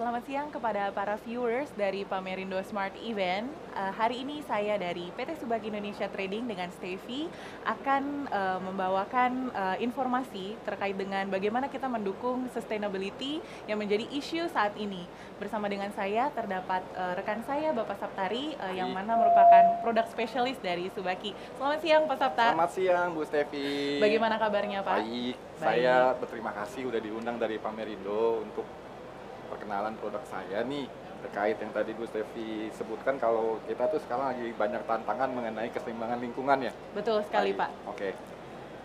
Selamat siang kepada para viewers dari Pamerindo Smart Event. Hari ini saya dari PT Subak Indonesia Trading dengan Steffi akan membawakan informasi terkait dengan bagaimana kita mendukung sustainability yang menjadi isu saat ini. Bersama dengan saya terdapat rekan saya Bapak Saptari yang mana merupakan produk spesialis dari Subaki. Selamat siang Pak Sapta. Selamat siang Bu Steffi. Bagaimana kabarnya Pak? Baik, saya berterima kasih udah diundang dari Pamerindo untuk perkenalan produk saya nih terkait yang tadi Bu Steffi sebutkan kalau kita tuh sekarang lagi banyak tantangan mengenai keseimbangan lingkungan ya. Betul sekali Pak. Oke.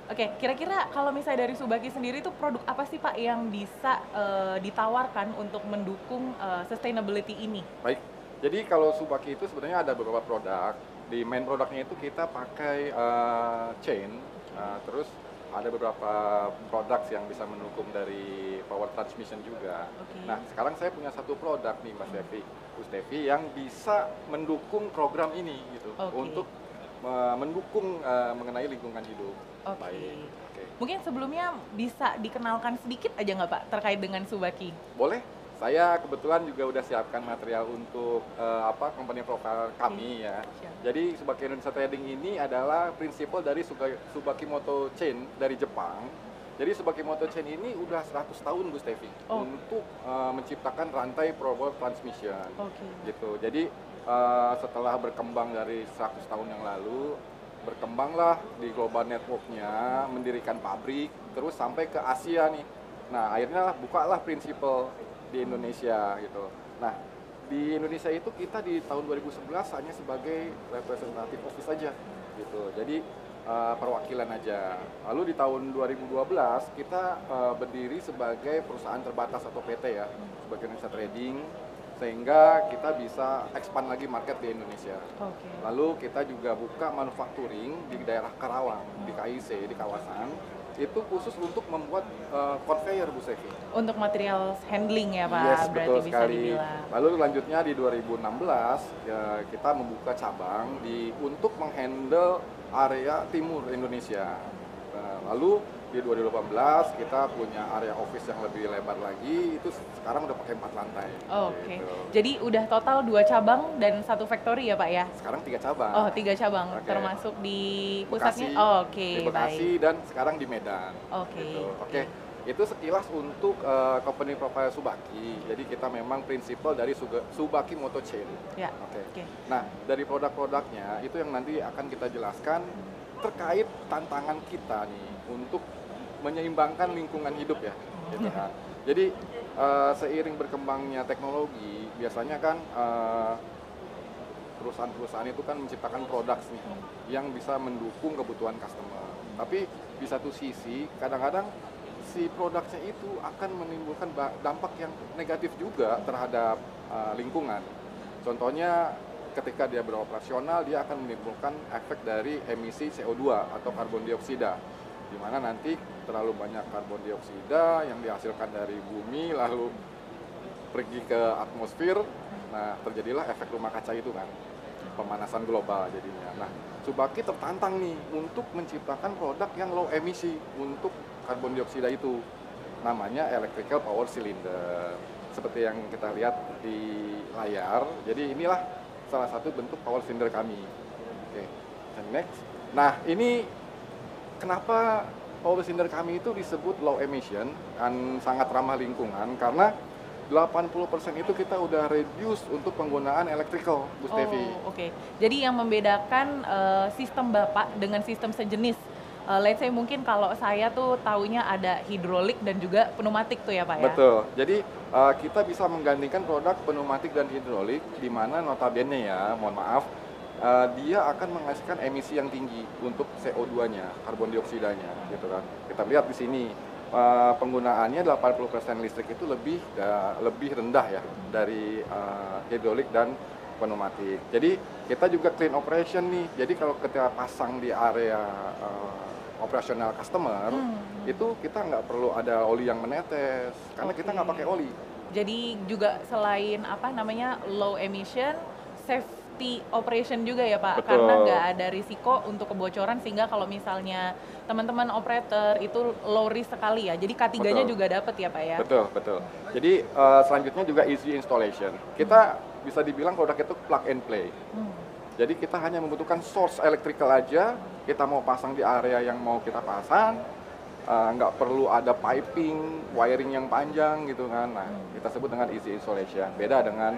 Oke, kira-kira kalau misalnya dari Subaki sendiri itu produk apa sih Pak yang bisa ditawarkan untuk mendukung sustainability ini? Baik, jadi kalau Subaki itu sebenarnya ada beberapa produk. Di main produknya itu kita pakai chain, terus ada beberapa produk yang bisa mendukung dari power transmission juga. Okay. Nah, sekarang saya punya satu produk nih Mbak Steffi, Bu Steffi, yang bisa mendukung program ini gitu, untuk mendukung mengenai lingkungan hidup. Baik. Okay. Mungkin sebelumnya bisa dikenalkan sedikit aja nggak Pak terkait dengan Subaki? Boleh. Saya kebetulan juga udah siapkan material untuk company profile kami ya. Jadi Subaki Indonesia Trading ini adalah prinsipal dari Subaki Moto Chain dari Jepang. Jadi Subaki Moto Chain ini udah 100 tahun Bu Steffi untuk menciptakan rantai power transmission. Gitu. Jadi setelah berkembang dari 100 tahun yang lalu, berkembanglah di global networknya, mendirikan pabrik, terus sampai ke Asia nih. Nah akhirnya bukalah prinsipal di Indonesia gitu. Nah, di Indonesia itu kita di tahun 2011 hanya sebagai representative office saja gitu. Jadi perwakilan aja. Lalu di tahun 2012 kita berdiri sebagai perusahaan terbatas atau PT ya, sebagai Indonesia Trading, sehingga kita bisa expand lagi market di Indonesia. Lalu kita juga buka manufacturing di daerah Karawang, di KIC, di kawasan itu khusus untuk membuat conveyor Bu Steffi. Untuk material handling ya Pak, yes, berarti betul bisa sekali. dibilang. Lalu selanjutnya di 2016 ya, kita membuka cabang untuk menghandle area timur Indonesia. Lalu di 2018 kita punya area office yang lebih lebar lagi, itu sekarang udah pakai 4 lantai. Gitu. Jadi udah total 2 cabang dan 1 factory ya Pak ya? Sekarang 3 cabang. 3 cabang, termasuk di pusatnya? Di Bekasi dan sekarang di Medan. Gitu. Itu sekilas untuk company profile Subaki. Jadi kita memang prinsipal dari Subaki Moto Chain. Ya. Nah, dari produk-produknya itu yang nanti akan kita jelaskan terkait tantangan kita nih untuk menyeimbangkan lingkungan hidup ya. Gitu kan. Jadi seiring berkembangnya teknologi, biasanya kan perusahaan-perusahaan itu kan menciptakan produk nih yang bisa mendukung kebutuhan customer. Tapi di satu sisi kadang-kadang si produknya itu akan menimbulkan dampak yang negatif juga terhadap lingkungan. Contohnya ketika dia beroperasional, dia akan menimbulkan efek dari emisi CO2 atau karbon dioksida, di mana nanti terlalu banyak karbon dioksida yang dihasilkan dari bumi lalu pergi ke atmosfer. Nah, terjadilah efek rumah kaca itu kan, pemanasan global jadinya. Nah, Subaki tertantang nih untuk menciptakan produk yang low emisi untuk karbon dioksida itu, namanya electrical power cylinder seperti yang kita lihat di layar. Jadi inilah salah satu bentuk power cylinder kami. Next. Nah, ini kenapa power cylinder kami itu disebut low emission dan sangat ramah lingkungan, karena 80% itu kita udah reduce untuk penggunaan electrical, Bu Steffi. Jadi yang membedakan sistem Bapak dengan sistem sejenis, let's say mungkin kalau saya tuh taunya ada hidrolik dan juga pneumatik tuh ya Pak ya? Betul. Jadi kita bisa menggantikan produk pneumatik dan hidrolik, di mana notabene ya, mohon maaf, dia akan menghasilkan emisi yang tinggi untuk CO2-nya, karbon dioksidanya, gitu kan. Kita lihat di sini penggunaannya 80% listrik itu lebih rendah ya dari hidrolik dan pneumatik. Jadi kita juga clean operation nih. Jadi kalau kita pasang di area operasional customer, itu kita nggak perlu ada oli yang menetes karena kita nggak pakai oli. Jadi juga selain low emission, save safety operation juga ya Pak, Betul. karena nggak ada risiko untuk kebocoran, sehingga kalau misalnya teman-teman operator itu low risk sekali ya, jadi K3-nya Betul. juga dapat ya Pak ya? Betul. Jadi selanjutnya juga easy installation. Kita bisa dibilang produk itu plug and play. Jadi kita hanya membutuhkan source electrical aja, kita mau pasang di area yang mau kita pasang, nggak perlu ada piping, wiring yang panjang gitu kan. Nah, kita sebut dengan easy installation. Beda dengan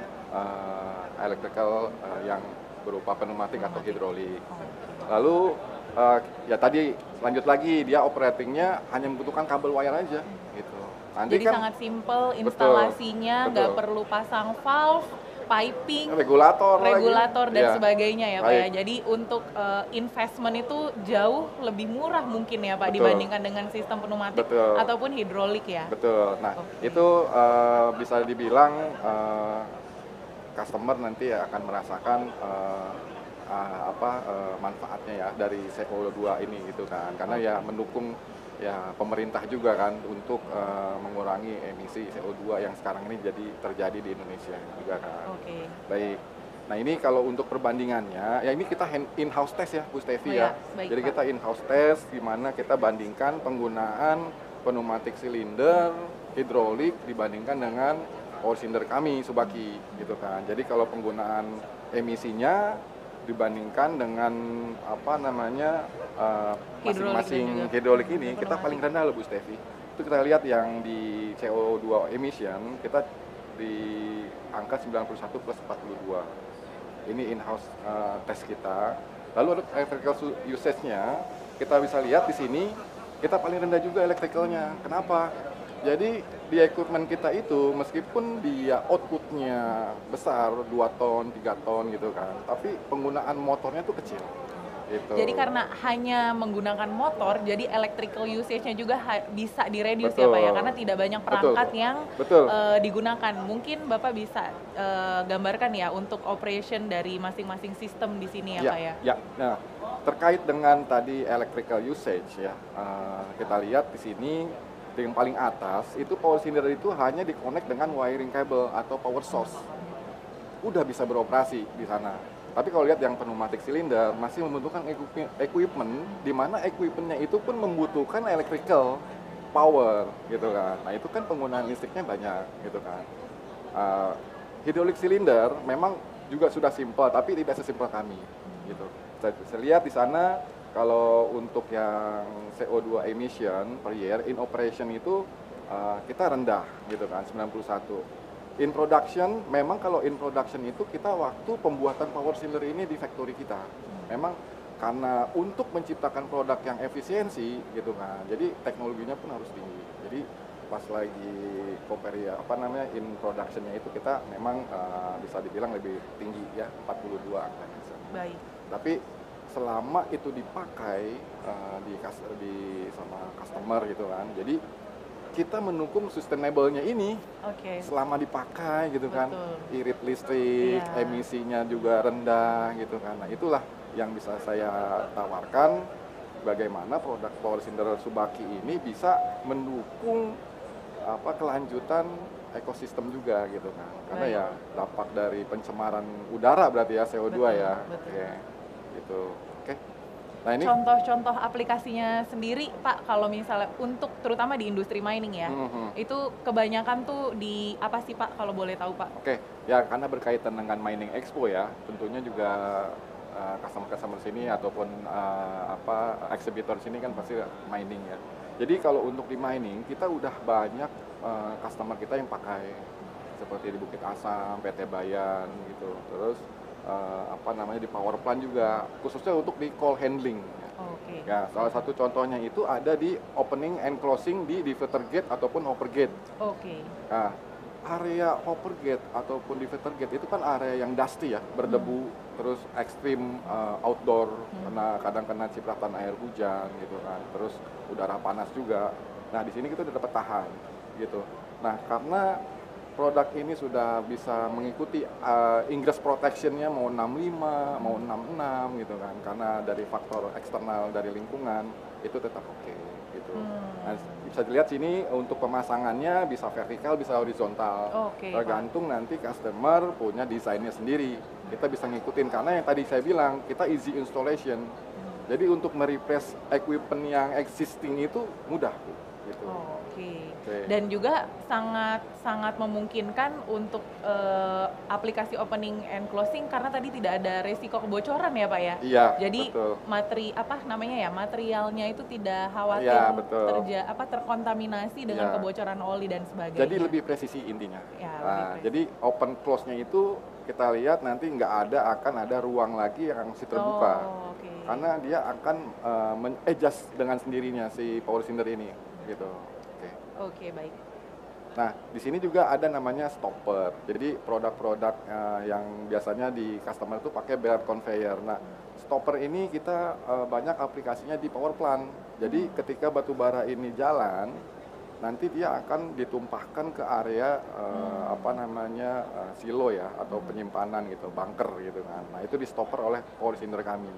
electrical yang berupa pneumatik atau hidrolik. Lalu ya tadi lanjut lagi, dia operatingnya hanya membutuhkan kabel wire aja gitu. Nanti Jadi kan sangat simple instalasinya, nggak betul. perlu pasang valve, piping, regulator dan ya. sebagainya ya Pak ya. Baik. Jadi untuk investment itu jauh lebih murah mungkin ya Pak, Betul. dibandingkan dengan sistem pneumatik Betul. ataupun hidrolik ya. Betul. Nah, Oke. itu bisa dibilang customer nanti akan merasakan manfaatnya ya dari CO2 ini gitu kan. Karena ya mendukung ya pemerintah juga kan untuk mengurangi emisi CO2 yang sekarang ini terjadi di Indonesia juga kan. Oke. Baik. Nah, ini kalau untuk perbandingannya, ya ini kita in-house test ya, Bu Stevi Oh ya. ya, baik, Jadi Pak. kita in-house test di mana kita bandingkan penggunaan pneumatik silinder, hidrolik dibandingkan dengan power cylinder kami Subaki gitu kan. Jadi kalau penggunaan emisinya dibandingkan dengan masing-masing hidrolik ini, kita paling rendah loh Bu Stevi. Itu kita lihat yang di CO2 emission kita di angka 91 plus 42. Ini in-house tes kita. Lalu untuk electrical usage-nya, kita bisa lihat di sini kita paling rendah juga electrical-nya. Kenapa? Jadi di equipment kita itu meskipun dia output-nya besar 2 ton, 3 ton gitu kan, tapi penggunaan motornya tuh kecil. Gitu. Jadi karena hanya menggunakan motor, jadi electrical usage-nya juga bisa direduce ya Betul. Pak ya, karena tidak banyak perangkat yang digunakan. Mungkin Bapak bisa gambarkan ya untuk operation dari masing-masing sistem di sini ya Pak ya? Ya, nah terkait dengan tadi electrical usage ya, kita lihat di sini yang paling atas itu power cylinder itu hanya di-connect dengan wiring cable atau power source. Udah bisa beroperasi di sana. Tapi kalau lihat yang pneumatik silinder masih membutuhkan equipment, di mana equipmentnya itu pun membutuhkan electrical power gitu kan. Nah itu kan penggunaan listriknya banyak gitu kan. Hidrolik silinder memang juga sudah simpel, tapi tidak sesimpel kami gitu. Saya lihat di sana kalau untuk yang CO2 emission per year in operation itu kita rendah gitu kan, 91. In production, memang kalau in production itu kita waktu pembuatan power cylinder ini di factory kita. Memang karena untuk menciptakan produk yang efisiensi gitu kan. Jadi teknologinya pun harus tinggi. Jadi pas lagi in production-nya itu kita memang bisa dibilang lebih tinggi ya, 42 angkanya. Baik. Tapi selama itu dipakai sama customer gitu kan. Jadi kita mendukung sustainable-nya ini selama dipakai gitu kan. Irit listrik, emisinya juga rendah gitu kan. Nah, itulah yang bisa saya tawarkan, bagaimana produk power cylinder Subaki ini bisa mendukung kelanjutan ekosistem juga gitu kan. Karena ya dampak dari pencemaran udara berarti ya CO2 ya. Oke. Gitu. Oke. Nah, ini contoh-contoh aplikasinya sendiri Pak, kalau misalnya untuk terutama di industri mining ya, itu kebanyakan tuh di apa sih Pak kalau boleh tahu Pak? Oke, ya karena berkaitan dengan Mining Expo ya, tentunya juga customer sini ataupun exhibitor sini kan pasti mining ya. Jadi kalau untuk di mining kita udah banyak customer kita yang pakai seperti di Bukit Asam, PT Bayan gitu. Terus di power plant juga, khususnya untuk di call handling. Ya, salah satu contohnya itu ada di opening and closing di diverter gate ataupun hopper gate. Nah, area hopper gate ataupun diverter gate itu kan area yang dusty ya, berdebu, terus ekstrim outdoor, karena kadang kena cipratan air hujan gitu kan, terus udara panas juga. Nah, di sini kita udah dapat tahan gitu. Nah, karena produk ini sudah bisa mengikuti ingress protection-nya mau 65, mau 66 gitu kan. Karena dari faktor eksternal dari lingkungan itu tetap oke gitu. Nah, bisa dilihat sini untuk pemasangannya bisa vertikal, bisa horizontal. Oke, Tergantung nanti customer punya desainnya sendiri. Kita bisa ngikutin karena yang tadi saya bilang kita easy installation. Jadi untuk merefresh equipment yang existing itu mudah, gitu. Oke. Oke. Dan juga sangat memungkinkan untuk aplikasi opening and closing karena tadi tidak ada resiko kebocoran ya Pak ya. Iya, Jadi betul. materialnya itu tidak khawatir Iya, betul. terkontaminasi dengan Iya. kebocoran oli dan sebagainya. Jadi lebih presisi intinya. Ya, lebih Nah, presisi. jadi open close-nya itu kita lihat nanti akan ada ruang lagi yang masih terbuka. Oh, oke. Karena dia akan adjust dengan sendirinya si power cylinder ini, gitu. Oke. Oke, baik. Nah, di sini juga ada namanya stopper. Jadi produk-produk yang biasanya di customer itu pakai belt conveyor. Nah, stopper ini kita banyak aplikasinya di power plant. Jadi ketika batu bara ini jalan, nanti dia akan ditumpahkan ke area silo ya atau penyimpanan gitu, bunker gitu kan. Nah, itu di stopper oleh power cylinder kami.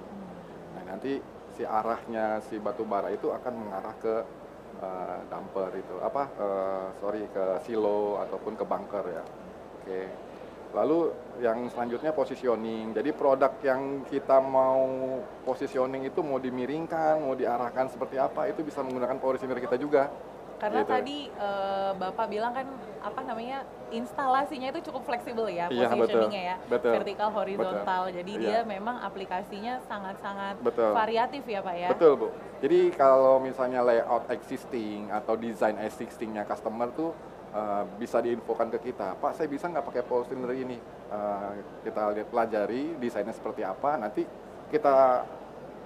Nah, nanti si arahnya si batu bara itu akan mengarah ke dumper itu ke silo ataupun ke bunker ya. Oke. Lalu yang selanjutnya positioning. Jadi produk yang kita mau positioning itu mau dimiringkan, mau diarahkan seperti apa itu bisa menggunakan power cylinder kita juga. Karena Gitu. tadi Bapak bilang kan instalasinya itu cukup fleksibel ya, Iya, positioningnya ya, betul. vertikal, horizontal. Jadi Iya. dia memang aplikasinya sangat-sangat Betul. variatif ya Pak ya. Betul, Bu. Jadi kalau misalnya layout existing atau design existingnya customer tuh bisa diinfokan ke kita, Pak saya bisa nggak pakai power cylinder ini? Kita lihat pelajari desainnya seperti apa, nanti kita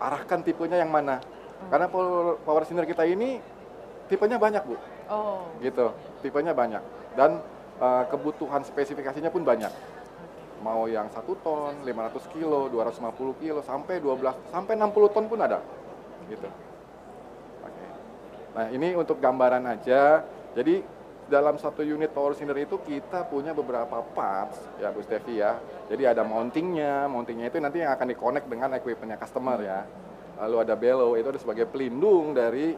arahkan tipenya yang mana. Karena power cylinder kita ini tipenya banyak, Bu. Oh, Gitu, tipenya banyak. Dan kebutuhan spesifikasinya pun banyak. Mau yang 1 ton, 500 kilo, 250 kilo, sampai 60 ton pun ada. Gitu. Oke. Nah, ini untuk gambaran aja. Jadi dalam satu unit power cylinder itu kita punya beberapa parts ya Bu Stevi ya. Jadi ada mountingnya itu nanti yang akan di-connect dengan equipmentnya customer ya. Lalu ada bellow, itu ada sebagai pelindung dari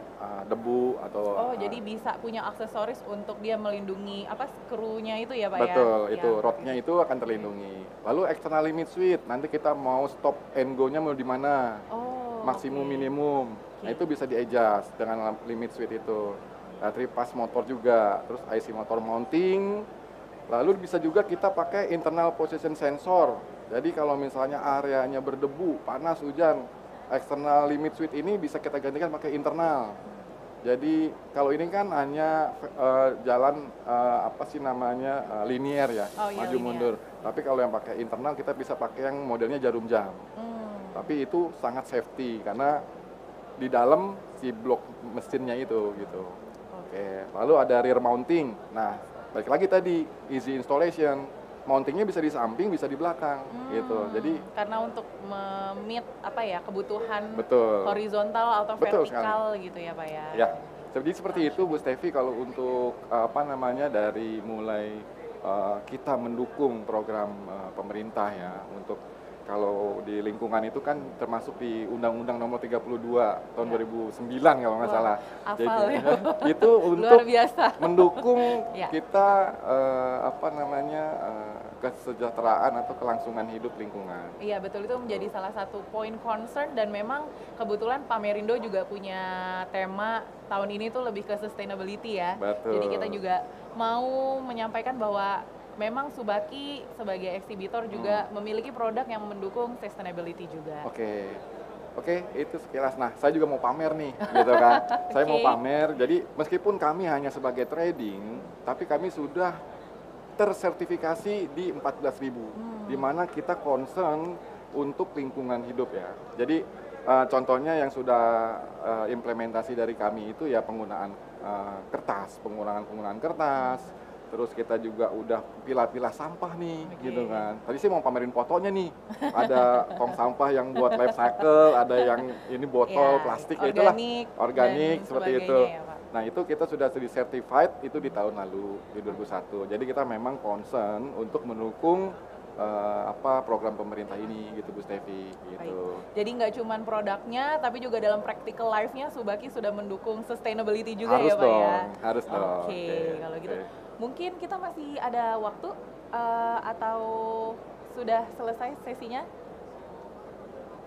debu atau jadi bisa punya aksesoris untuk dia melindungi skrunya itu ya Pak ya. betul, Ya, itu rodnya itu akan terlindungi. Lalu external limit switch, nanti kita mau stop and go-nya mau di mana? Oh, Maksimum oke. minimum. Nah, itu bisa di-adjust dengan limit switch itu. Nah, 3-phase motor juga, terus IC motor mounting. Lalu bisa juga kita pakai internal position sensor. Jadi kalau misalnya areanya berdebu, panas, hujan, external limit switch ini bisa kita gantikan pakai internal. Jadi kalau ini kan hanya jalan linear ya, Oh, iya, maju linear. mundur. Tapi kalau yang pakai internal kita bisa pakai yang modelnya jarum jam. Tapi itu sangat safety karena di dalam si blok mesinnya itu gitu. Oke. Lalu ada rear mounting. Nah, balik lagi tadi easy installation. Mountingnya bisa di samping, bisa di belakang gitu. Jadi karena untuk meet kebutuhan betul. horizontal atau Betul vertikal gitu ya Pak ya. Ya, jadi seperti itu Bu Stevi kalau untuk dari mulai kita mendukung program pemerintah ya untuk kalau di lingkungan itu kan termasuk di Undang-Undang Nomor 32 tahun 2009 kalau nggak salah. Hafal ya. Itu Luar untuk biasa. mendukung Ya. kita kesejahteraan atau kelangsungan hidup lingkungan. Iya betul, itu menjadi salah satu poin concern dan memang kebetulan Pamerindo juga punya tema tahun ini tuh lebih ke sustainability ya. Betul. Jadi kita juga mau menyampaikan bahwa memang Subaki sebagai eksibitor juga memiliki produk yang mendukung sustainability juga. Oke, itu sekilas. Nah, saya juga mau pamer nih, gitu kan. Saya mau pamer. Jadi meskipun kami hanya sebagai trading, tapi kami sudah tersertifikasi di 14.000, di mana kita concern untuk lingkungan hidup ya. Jadi contohnya yang sudah implementasi dari kami itu ya penggunaan penggunaan kertas. Terus kita juga udah pilah-pilah sampah nih, gitu kan. Tadi sih mau pamerin fotonya nih. Ada tong sampah yang buat life cycle, ada yang ini botol plastik, itulah organik seperti itu. Ya, Pak. Nah, itu kita sudah certified itu di tahun lalu, di 2001. Jadi kita memang concern untuk mendukung program pemerintah ini gitu Bu Stevi gitu. Baik. Jadi nggak cuma produknya, tapi juga dalam practical life-nya Subaki sudah mendukung sustainability juga Harus ya Pak ya? Harus dong. Oke, kalau gitu. Mungkin kita masih ada waktu atau sudah selesai sesinya?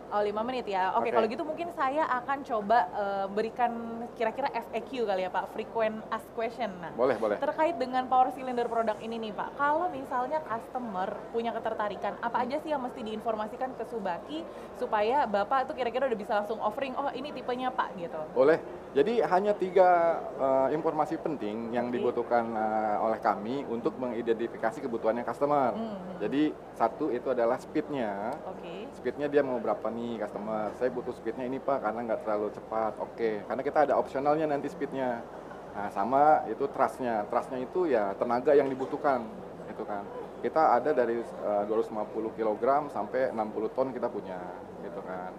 Oh, 5 menit ya. Oke, kalau gitu mungkin saya akan coba berikan kira-kira FAQ kali ya Pak, frequent ask question. Nah, boleh. terkait dengan power cylinder produk ini nih Pak, kalau misalnya customer punya ketertarikan, apa aja sih yang mesti diinformasikan ke Subaki supaya Bapak tuh kira-kira udah bisa langsung offering, oh ini tipenya Pak gitu? Boleh. Jadi hanya 3 informasi penting yang dibutuhkan oleh kami untuk mengidentifikasi kebutuhannya customer. Jadi 1 itu adalah speednya. Speednya dia mau berapa nih customer? Saya butuh speednya ini Pak karena nggak terlalu cepat. Karena kita ada opsionalnya nanti speednya. Nah, sama itu trustnya. Trustnya itu ya tenaga yang dibutuhkan, gitu kan. Kita ada dari 250 kg sampai 60 ton kita punya, gitu kan.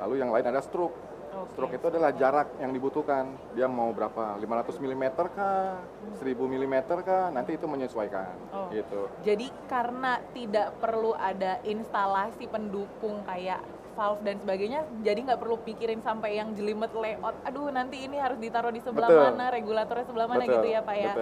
Lalu yang lain ada stroke. Stroke itu adalah jarak yang dibutuhkan. Dia mau berapa? 500 mm kah? 1000 mm kah? Nanti itu menyesuaikan. Gitu. Jadi karena tidak perlu ada instalasi pendukung kayak valve dan sebagainya, jadi nggak perlu pikirin sampai yang jelimet layout. Aduh, nanti ini harus ditaruh di sebelah mana, regulatornya sebelah mana gitu ya Pak ya.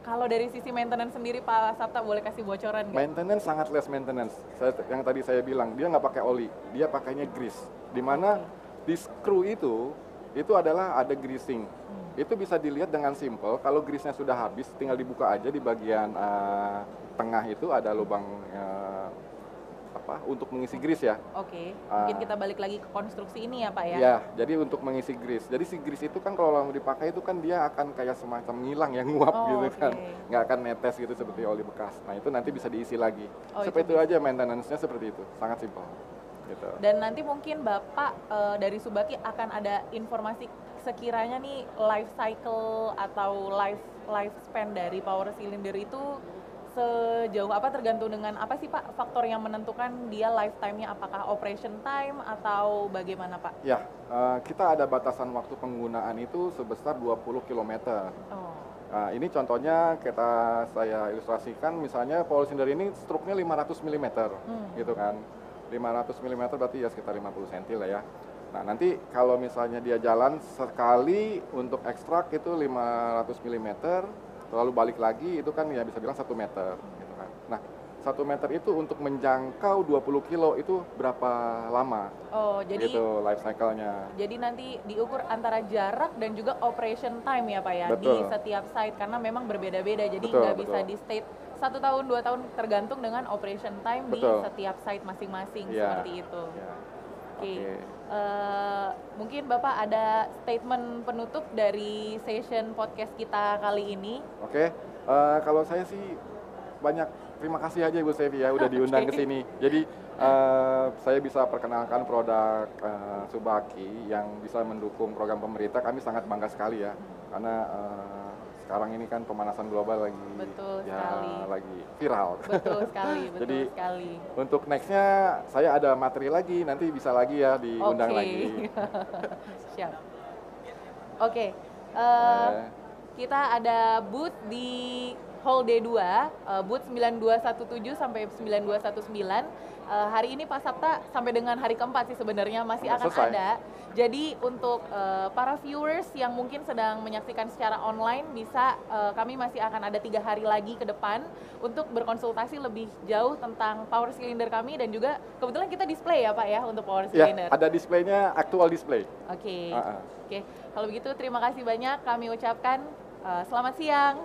Kalau dari sisi maintenance sendiri Pak Sapta boleh kasih bocoran nggak? Maintenance sangat less maintenance. Yang tadi saya bilang, dia nggak pakai oli, dia pakainya grease. Di mana di screw itu adalah ada greasing. Itu bisa dilihat dengan simple. Kalau grease-nya sudah habis, tinggal dibuka aja di bagian tengah itu ada lubang untuk mengisi grease ya. Mungkin kita balik lagi ke konstruksi ini ya Pak ya. Ya, jadi untuk mengisi grease. Jadi si grease itu kan kalau mau dipakai itu kan dia akan kayak semacam ngilang ya, nguap gitu kan. Nggak akan netes gitu seperti oli bekas. Nah, itu nanti bisa diisi lagi. Seperti itu aja maintenance-nya seperti itu. Sangat simple. Gitu. Dan nanti mungkin Bapak dari Subaki akan ada informasi sekiranya nih life cycle atau lifespan dari power cylinder itu sejauh apa, tergantung dengan apa sih Pak faktor yang menentukan dia lifetime-nya, apakah operation time atau bagaimana Pak? Ya, kita ada batasan waktu penggunaan itu sebesar 20 km. Nah, ini contohnya saya ilustrasikan, misalnya power cylinder ini stroke-nya 500 mm gitu kan. 500 mm berarti ya sekitar 50 cm lah ya. Nah, nanti kalau misalnya dia jalan sekali untuk ekstrak itu 500 mm, lalu balik lagi itu kan ya bisa bilang 1 meter gitu kan. Nah, 1 meter itu untuk menjangkau 20 kilo itu berapa lama? Jadi gitu life cycle-nya. Jadi nanti diukur antara jarak dan juga operation time ya Pak ya. Di setiap site karena memang berbeda-beda. Jadi nggak bisa di state 1 tahun 2 tahun, tergantung dengan operation time di setiap site masing-masing seperti itu. Mungkin Bapak ada statement penutup dari session podcast kita kali ini. Kalau saya sih banyak terima kasih aja Ibu Stevi ya udah diundang ke sini. Jadi saya bisa perkenalkan produk Subaki yang bisa mendukung program pemerintah. Kami sangat bangga sekali ya, karena sekarang ini kan pemanasan global lagi lagi viral. Betul sekali. Jadi untuk nextnya saya ada materi lagi, nanti bisa lagi ya diundang lagi. Siap. Kita ada booth di Hall D2, booth 9217 sampai 9219. Hari ini Pak Sapta sampai dengan hari keempat sih sebenarnya masih akan ada. Jadi untuk para viewers yang mungkin sedang menyaksikan secara online bisa, kami masih akan ada 3 hari lagi ke depan untuk berkonsultasi lebih jauh tentang power cylinder kami, dan juga kebetulan kita display ya Pak ya untuk power cylinder. Ya, ada displaynya, actual display. Kalau begitu terima kasih banyak kami ucapkan, selamat siang.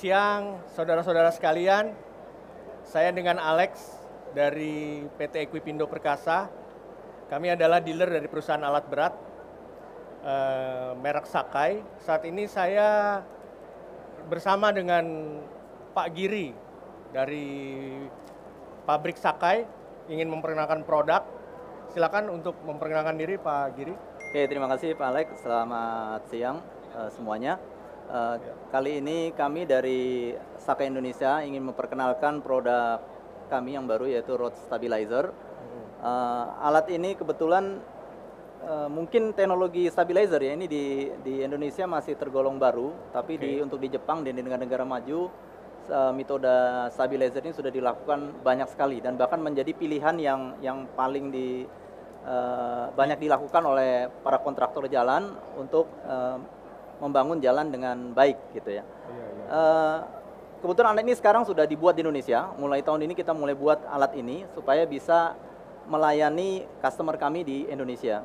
siang, saudara-saudara sekalian. Saya dengan Alex dari PT Equipindo Perkasa. Kami adalah dealer dari perusahaan alat berat merek Sakai. Saat ini saya bersama dengan Pak Giri dari pabrik Sakai ingin memperkenalkan produk. Silakan untuk memperkenalkan diri Pak Giri. Oke, terima kasih Pak Alex. Selamat siang semuanya. Kali ini kami dari Sakai Indonesia ingin memperkenalkan produk kami yang baru yaitu road stabilizer. Alat ini kebetulan mungkin teknologi stabilizer ya ini di Indonesia masih tergolong baru, tapi untuk di Jepang dan di negara-negara maju metode stabilizer ini sudah dilakukan banyak sekali dan bahkan menjadi pilihan yang paling banyak dilakukan oleh para kontraktor jalan untuk membangun jalan dengan baik gitu ya. Kebetulan alat ini sekarang sudah dibuat di Indonesia. Mulai tahun ini kita mulai buat alat ini supaya bisa melayani customer kami di Indonesia.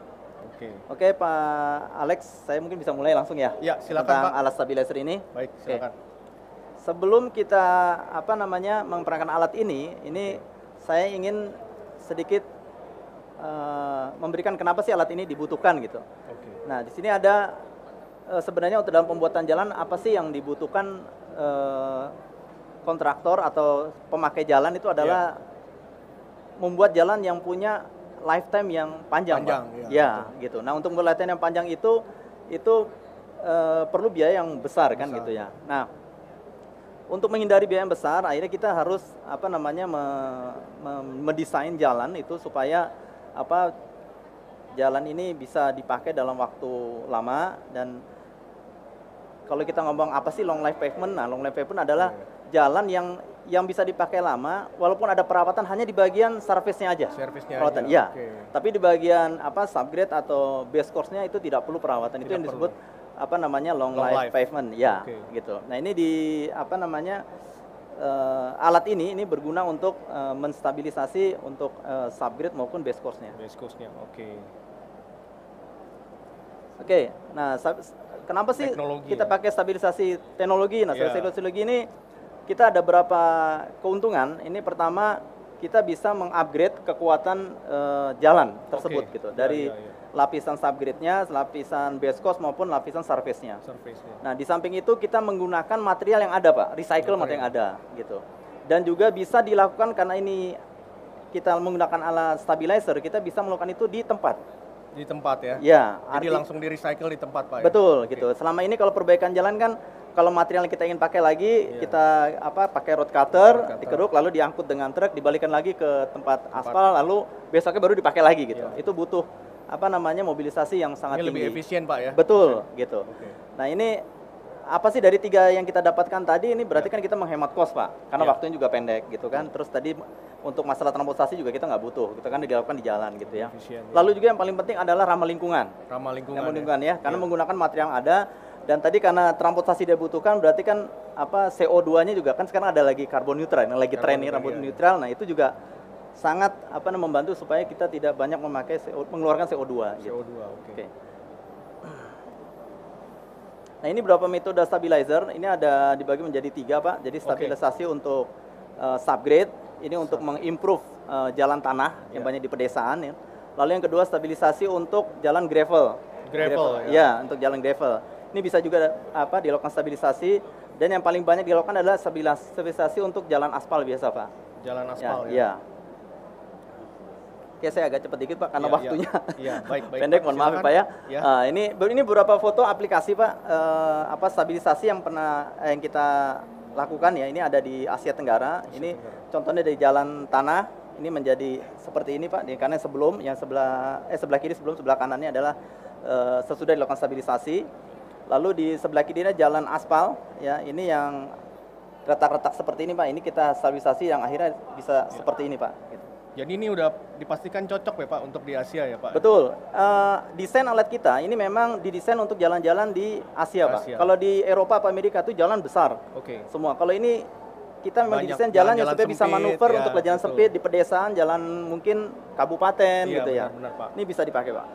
Oke, Pak Alex, saya mungkin bisa mulai langsung ya. Ya, silakan tentang Pak. alat stabilizer ini. Baik, silakan. Sebelum kita memperkenalkan alat ini saya ingin sedikit memberikan kenapa sih alat ini dibutuhkan gitu. Nah, di sini ada sebenarnya untuk dalam pembuatan jalan apa sih yang dibutuhkan kontraktor atau pemakai jalan itu adalah membuat jalan yang punya lifetime yang panjang, Pak. Ya, gitu. Nah, untuk membuat lifetime yang panjang itu perlu biaya yang besar kan gitu ya. Nah, untuk menghindari biaya yang besar, akhirnya kita harus mendesain jalan itu supaya jalan ini bisa dipakai dalam waktu lama. Dan kalau kita ngomong apa sih long life pavement, nah long life pavement adalah jalan yang bisa dipakai lama walaupun ada perawatan hanya di bagian surface-nya aja. Perawatan, ya. Tapi di bagian subgrade atau base course-nya itu tidak perlu perawatan. Itu yang disebut long life pavement, ya, gitu. Nah, ini alat ini berguna untuk menstabilisasi untuk subgrade maupun base course-nya. Oke, nah kenapa sih kita pakai stabilisasi teknologi? Nah, stabilisasi teknologi ini kita ada beberapa keuntungan. Ini pertama, kita bisa mengupgrade kekuatan jalan tersebut gitu. Dari lapisan subgrade-nya, lapisan base course maupun lapisan surface-nya. Nah, di samping itu kita menggunakan material yang ada, Pak, recycle material yang ada gitu. Dan juga bisa dilakukan karena ini kita menggunakan alat stabilizer, kita bisa melakukan itu di tempat. Di tempat ya? Ya. Jadi langsung di recycle di tempat, Pak. Betul, gitu. Selama ini kalau perbaikan jalan kan, kalau material yang kita ingin pakai lagi, kita pakai road cutter, dikeruk, lalu diangkut dengan truk, dibalikan lagi ke tempat aspal, lalu besoknya baru dipakai lagi gitu. Itu butuh mobilisasi yang sangat tinggi. Lebih efisien, Pak ya? Betul, gitu. Nah, ini apa sih dari 3 yang kita dapatkan tadi ini berarti kan kita menghemat kos, Pak, karena waktunya juga pendek gitu kan. Terus tadi untuk masalah transportasi juga kita nggak butuh, kita kan dilakukan di jalan gitu ya. Lalu juga yang paling penting adalah ramah lingkungan. Ramah lingkungan ya, karena menggunakan material yang ada. Dan tadi karena transportasi dibutuhkan, berarti kan CO2-nya juga kan sekarang ada lagi karbon neutral, yang lagi tren nih karbon neutral. Nah, itu juga sangat membantu supaya kita tidak banyak mengeluarkan CO2 gitu. Oke. Nah, ini beberapa metode stabilizer. Ini ada dibagi menjadi 3, Pak. Jadi stabilisasi untuk subgrade, ini untuk mengimprove jalan tanah yang banyak di pedesaan ya. Lalu yang kedua stabilisasi untuk jalan gravel ya, untuk jalan gravel. Ini bisa juga dilakukan stabilisasi, dan yang paling banyak dilakukan adalah stabilisasi untuk jalan aspal biasa, Pak. Jalan aspal ya. Oke, saya agak cepat dikit, Pak, karena waktunya baik, pendek, mohon maaf Pak ya. Ini beberapa foto aplikasi, Pak, stabilisasi yang kita lakukan ya. Ini ada di Asia Tenggara. Ini contohnya dari jalan tanah. Ini menjadi seperti ini, Pak. Di kanan sebelah kiri sebelah kanannya adalah sesudah dilakukan stabilisasi. Lalu di sebelah kirinya jalan aspal ya. Ini yang retak-retak seperti ini, Pak. Ini kita stabilisasi yang akhirnya bisa seperti ini, Pak. Gitu. Jadi ini udah dipastikan cocok ya, Pak, untuk di Asia ya, Pak? Betul. Desain alat kita ini memang didesain untuk jalan-jalan di Asia, Pak. Kalau di Eropa atau Amerika itu jalan besar. Semua. Kalau ini kita memang desain jalan yang supaya bisa manuver untuk jalan sempit di pedesaan, jalan mungkin kabupaten gitu ya. Benar, Pak. Ini bisa dipakai, Pak.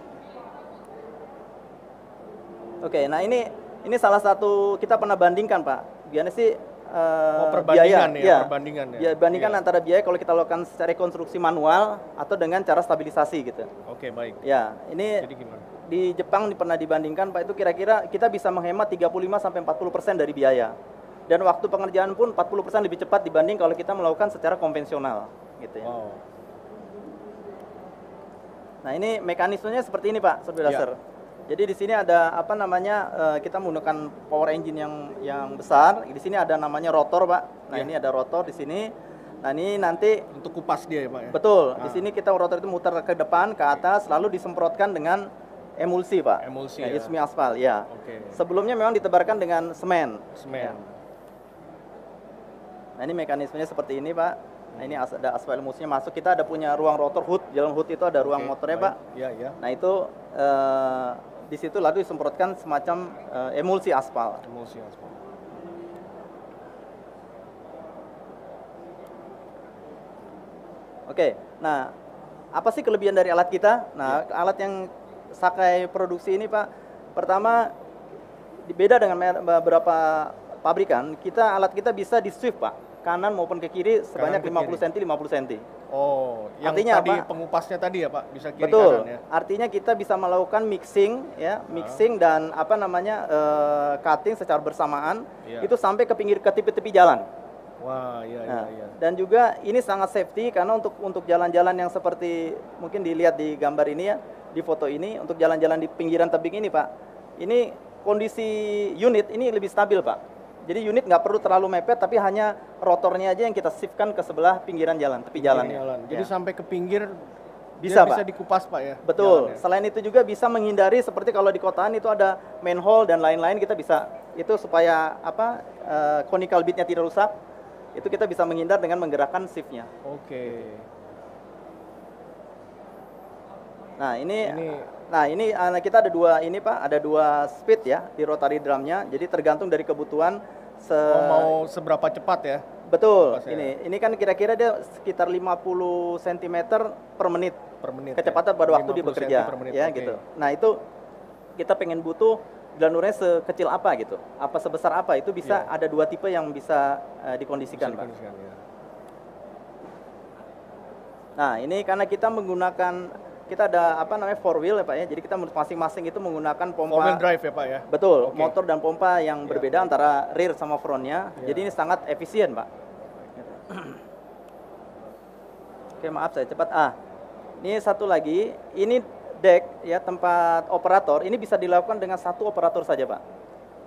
Oke, nah ini salah satu kita pernah bandingkan, Pak. Gimana sih perbandingan biaya, ya, perbandingan ya. Bandingkan Iya. antara biaya kalau kita lakukan secara konstruksi manual atau dengan cara stabilisasi gitu. Oke, baik. Ya, ini Jadi gimana? di Jepang pernah dibandingkan Pak, itu kira-kira kita bisa menghemat 35 sampai 40% dari biaya. Dan waktu pengerjaan pun 40% lebih cepat dibanding kalau kita melakukan secara konvensional gitu ya. Wow. Nah, ini mekanismenya seperti ini Pak, Sobat Ya. Laser. Jadi di sini ada apa namanya, kita menggunakan power engine yang besar. Di sini ada namanya rotor Pak. Nah, Ya. ini ada rotor di sini. Nah, ini nanti Untuk kupas dia ya, Pak ya. betul. Di Ah. sini kita rotor itu muter ke depan, ke atas, lalu disemprotkan dengan emulsi Pak. Emulsi ya. ya. Semi aspal, ya. Oke. Sebelumnya memang ditebarkan dengan semen. Semen. Ya. Nah, ini mekanismenya seperti ini Pak. Nah, ini ada aspal emulsinya masuk. Kita ada punya ruang rotor hood. Dalam hood itu ada ruang Oke, motornya baik. Pak. Iya, iya. Nah, itu di situ lalu disemprotkan semacam emulsi aspal. Emulsi aspal. Oke, nah apa sih kelebihan dari alat kita? Nah, alat yang Sakai produksi ini Pak, pertama beda dengan beberapa pabrikan, alat kita bisa di shift Pak, kanan maupun ke kiri sebanyak Kanan ke 50 cm 50 cm. Oh, yang Artinya tadi apa? pengupasnya tadi ya Pak, bisa kiri Betul. kanan ya. Artinya kita bisa melakukan mixing ya, mixing dan apa namanya cutting secara bersamaan Iya. itu sampai ke tepi-tepi jalan. Wah, iya, iya, Nah, iya. dan juga ini sangat safety karena untuk jalan-jalan yang seperti mungkin dilihat di gambar ini ya, di foto ini, untuk jalan-jalan di pinggiran tebing ini Pak, ini kondisi unit ini lebih stabil Pak. Jadi unit nggak perlu terlalu mepet, tapi hanya rotornya aja yang kita shiftkan ke sebelah pinggiran jalan, tepi jalan. Jadi sampai ke pinggir Bisa, dia Pak. bisa dikupas Pak ya. Betul. jalannya. Selain itu juga bisa menghindari seperti kalau di kotaan itu ada manhole dan lain-lain, kita bisa itu supaya apa conical bitnya tidak rusak. Itu kita bisa menghindar dengan menggerakkan shiftnya. Oke. Nah ini, Ini- kita ada dua ini Pak, ada dua speed ya di rotary drumnya. Jadi tergantung dari kebutuhan. Mau seberapa cepat ya? Betul. Pasnya. Ini kan kira-kira dia sekitar 50 cm per menit. Per menit. Kecepatan ya? pada waktu dia 50 bekerja, cm per menit. ya Oke. gitu. Nah itu kita pengen butuh granulanya sekecil apa gitu, apa sebesar apa itu bisa Iya. ada dua tipe yang bisa Bisa dikondisikan Pak. dikondisikan, ya. Nah ini karena kita menggunakan ada apa namanya 4 wheel ya Pak ya, jadi kita masing-masing itu menggunakan pompa. 4-wheel drive ya Pak ya? Betul, Oke. motor dan pompa yang berbeda antara rear sama frontnya, Iya. jadi ini sangat efisien Pak. Oke maaf saya cepat. Ini satu lagi, ini deck ya tempat operator, ini bisa dilakukan dengan satu operator saja Pak.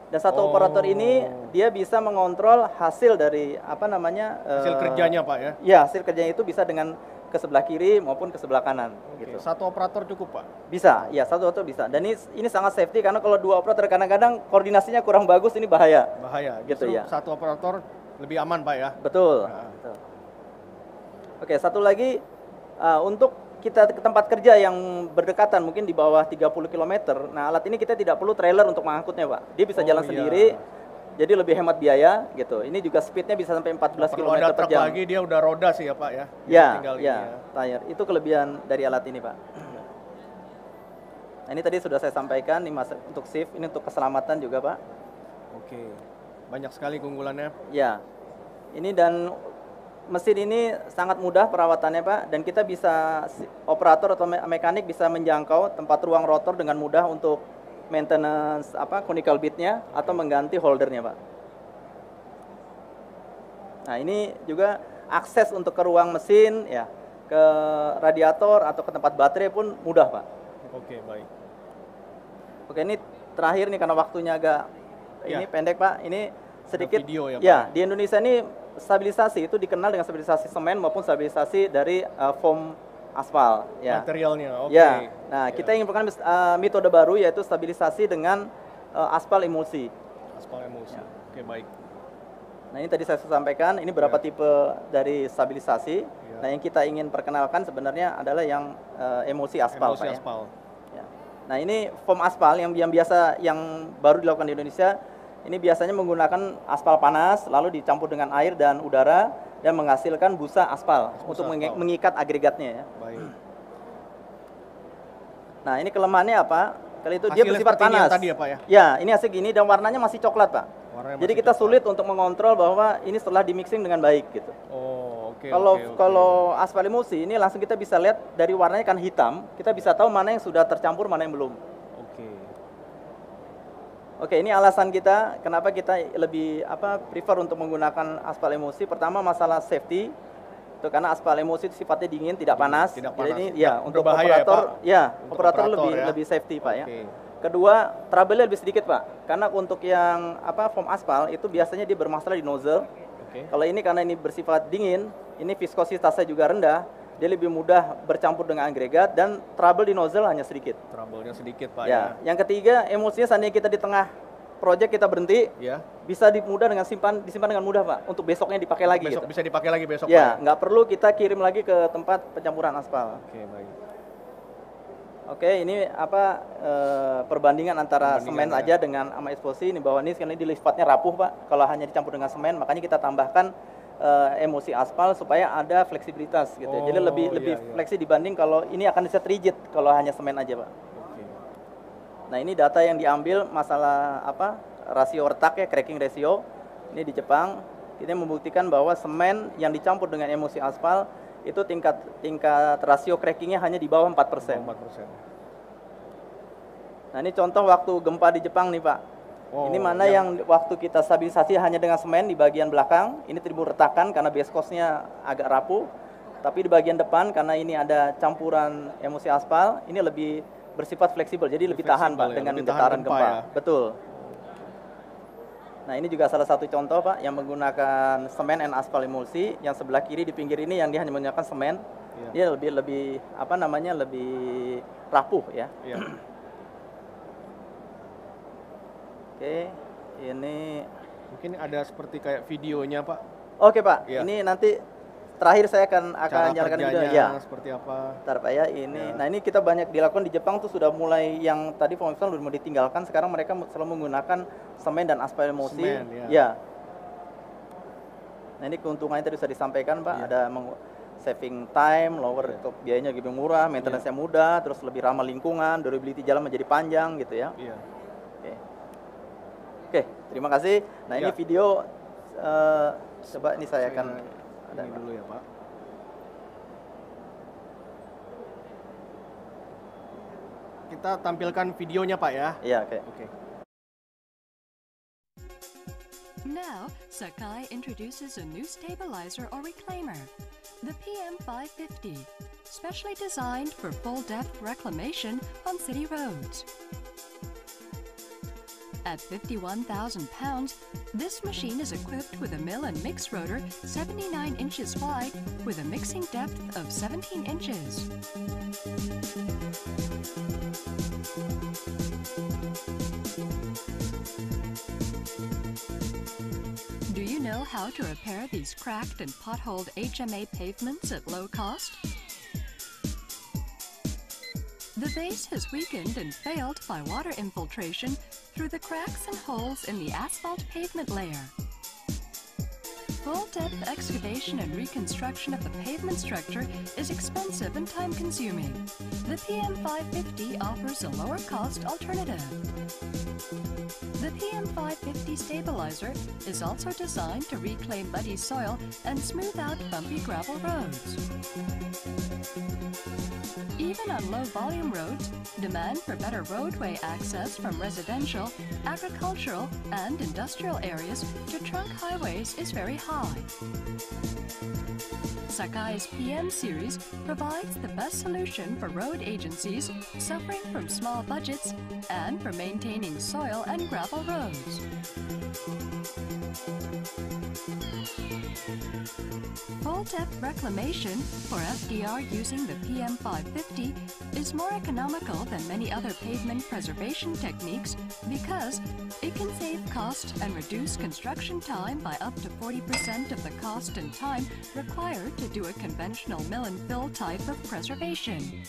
Dan satu Oh. operator ini dia bisa mengontrol hasil dari apa namanya Hasil kerjanya Pak ya? Ya hasil kerjanya itu bisa dengan ke sebelah kiri maupun ke sebelah kanan. Oke. Gitu. Satu operator cukup Pak? Bisa, ya satu operator bisa. Dan ini sangat safety karena kalau dua operator kadang-kadang koordinasinya kurang bagus, ini bahaya. Bahaya. Gitu Justru ya. Satu operator lebih aman Pak ya? Betul. Nah. Betul. Oke, satu lagi untuk kita ke tempat kerja yang berdekatan mungkin di bawah 30 km. Nah, alat ini kita tidak perlu trailer untuk mengangkutnya, Pak. Dia bisa Oh, jalan iya. sendiri. Jadi lebih hemat biaya gitu. Ini juga speednya bisa sampai 14 Perlu km ada per truk jam. lagi, dia udah roda sih ya Pak ya? Ya, Tinggal ini ya, tire. Itu kelebihan dari alat ini, Pak. Nah, ini tadi sudah saya sampaikan, ini untuk shift, ini untuk keselamatan juga, Pak. Oke. Banyak sekali keunggulannya. Ya, ini dan mesin ini sangat mudah perawatannya Pak, dan kita bisa operator atau mekanik bisa menjangkau tempat ruang rotor dengan mudah untuk maintenance conical bitnya atau mengganti holdernya Pak. Nah ini juga akses untuk ke ruang mesin ya, ke radiator atau ke tempat baterai pun mudah Pak. Oke, baik. Oke, ini terakhir nih karena waktunya agak ini Ya. pendek Pak. Ini sedikit video ya, Pak? ya, di Indonesia ini stabilisasi itu dikenal dengan stabilisasi semen maupun stabilisasi dari foam aspal ya. Materialnya, oke. Ya. Nah, Ya. kita ingin melakukan metode baru yaitu stabilisasi dengan aspal emulsi. Aspal emulsi. Ya. Oke, baik. Nah, ini tadi saya sudah sampaikan, ini beberapa Ya. tipe dari stabilisasi. Ya. Nah, yang kita ingin perkenalkan sebenarnya adalah yang emulsi aspal Emulsi Pak, ya. aspal. Ya. Nah ini foam aspal yang biasa yang baru dilakukan di Indonesia. Ini biasanya menggunakan aspal panas lalu dicampur dengan air dan udara dan menghasilkan busa aspal untuk aspal. mengikat agregatnya ya. Baik. Nah ini kelemahannya apa? Kali itu dia Hasilnya bersifat seperti ini yang panas. tadi ya, Pak ya? Ya ini hasil gini dan warnanya masih coklat Pak. Warnanya Jadi masih kita coklat. sulit untuk mengontrol bahwa ini setelah di mixing dengan baik gitu. Oh, oke. Kalau aspal emulsi ini langsung kita bisa lihat dari warnanya kan hitam, kita bisa tahu mana yang sudah tercampur, mana yang belum. Oke. Oke, ini alasan kita kenapa kita lebih prefer untuk menggunakan aspal emulsi. Pertama masalah safety. Itu karena aspal emulsi itu sifatnya dingin, tidak panas. Tidak Jadi panas. ini ya untuk Berbahaya, operator, Untuk operator operator, ya. lebih safety, Pak ya. Oke. Kedua, trouble-nya lebih sedikit, Pak. Karena untuk yang foam aspal itu biasanya dia bermasalah di nozzle. Oke. Kalau ini karena ini bersifat dingin, ini viskositasnya juga rendah, dia lebih mudah bercampur dengan agregat dan trouble di nozzle hanya sedikit. Trouble-nya sedikit, Pak Ya, yang ketiga emulsinya seandainya kita di tengah project kita berhenti, Ya. bisa disimpan dengan mudah, Pak, untuk besoknya dipakai lagi Besok gitu. bisa dipakai lagi besok, Ya, Pak. nggak perlu kita kirim lagi ke tempat pencampuran aspal. Oke, baik. Oke, ini perbandingan antara semen Perbandingan, aja dengan sama eksplosi. Ini bahwa ini sekali ini sifatnya rapuh, Pak. Kalau hanya dicampur dengan semen, makanya kita tambahkan emulsi aspal supaya ada fleksibilitas gitu. Oh, Jadi lebih iya. fleksi dibanding kalau ini akan set rigid kalau hanya semen aja, Pak. Oke. Nah, ini data yang diambil masalah rasio retak ya, cracking ratio. Ini di Jepang. Ini membuktikan bahwa semen yang dicampur dengan emulsi aspal itu tingkat rasio crackingnya hanya di bawah 4%. 4%. Nah, ini contoh waktu gempa di Jepang nih, Pak. Oh, ini mana yang waktu kita stabilisasi hanya dengan semen di bagian belakang, ini timbul retakan karena base cost-nya agak rapuh. Tapi di bagian depan karena ini ada campuran emulsi aspal, ini lebih bersifat fleksibel, jadi lebih tahan, Pak, ya, dengan lebih tahan getaran gempa, gempa. ya. Betul. Nah, ini juga salah satu contoh, Pak, yang menggunakan semen and aspal emulsi. Yang sebelah kiri di pinggir ini yang dia hanya menggunakan semen. Iya. Dia lebih lebih rapuh ya. Iya. Oke, ini Mungkin ada seperti kayak videonya, Pak. oke, Pak. Iya. Ini nanti terakhir saya akan Cara jalankan video kerjanya ya. seperti apa? Bentar, Pak ya. Ini Ya. nah ini kita banyak dilakukan di Jepang tuh sudah mulai yang tadi foam aspal udah mau ditinggalkan, sekarang mereka selalu menggunakan semen dan aspal emulsi. Semen, ya. Ya. Nah, ini keuntungannya tadi sudah disampaikan, Pak. Iya. Ada saving time, lower biayanya lebih murah, maintenance-nya mudah, terus lebih ramah lingkungan, durability jalan menjadi panjang gitu ya. Iya. Oke, terima kasih. Nah, ini Ya. video coba ini saya akan ada ini dulu ya, Pak. Kita tampilkan videonya, Pak ya. Iya, oke. Oke. Now, Sakai introduces a new stabilizer or reclaimer, the PM550, specially designed for full-depth reclamation on city roads. At 51,000 pounds, this machine is equipped with a mill and mix rotor 79 inches wide with a mixing depth of 17 inches. Do you know how to repair these cracked and potholed HMA pavements at low cost? The base has weakened and failed by water infiltration through the cracks and holes in the asphalt pavement layer. Full-depth excavation and reconstruction of the pavement structure is expensive and time-consuming. The PM550 offers a lower-cost alternative. The PM550 stabilizer is also designed to reclaim muddy soil and smooth out bumpy gravel roads. Even on low-volume roads, demand for better roadway access from residential, agricultural, and industrial areas to trunk highways is very high. Sakai's PM series provides the best solution for road agencies suffering from small budgets and for maintaining soil and gravel roads. Full-depth reclamation for FDR using the PM550 is more economical than many other pavement preservation techniques because it can save cost and reduce construction time by up to 40% of the cost and time required to do a conventional mill and fill type of preservation.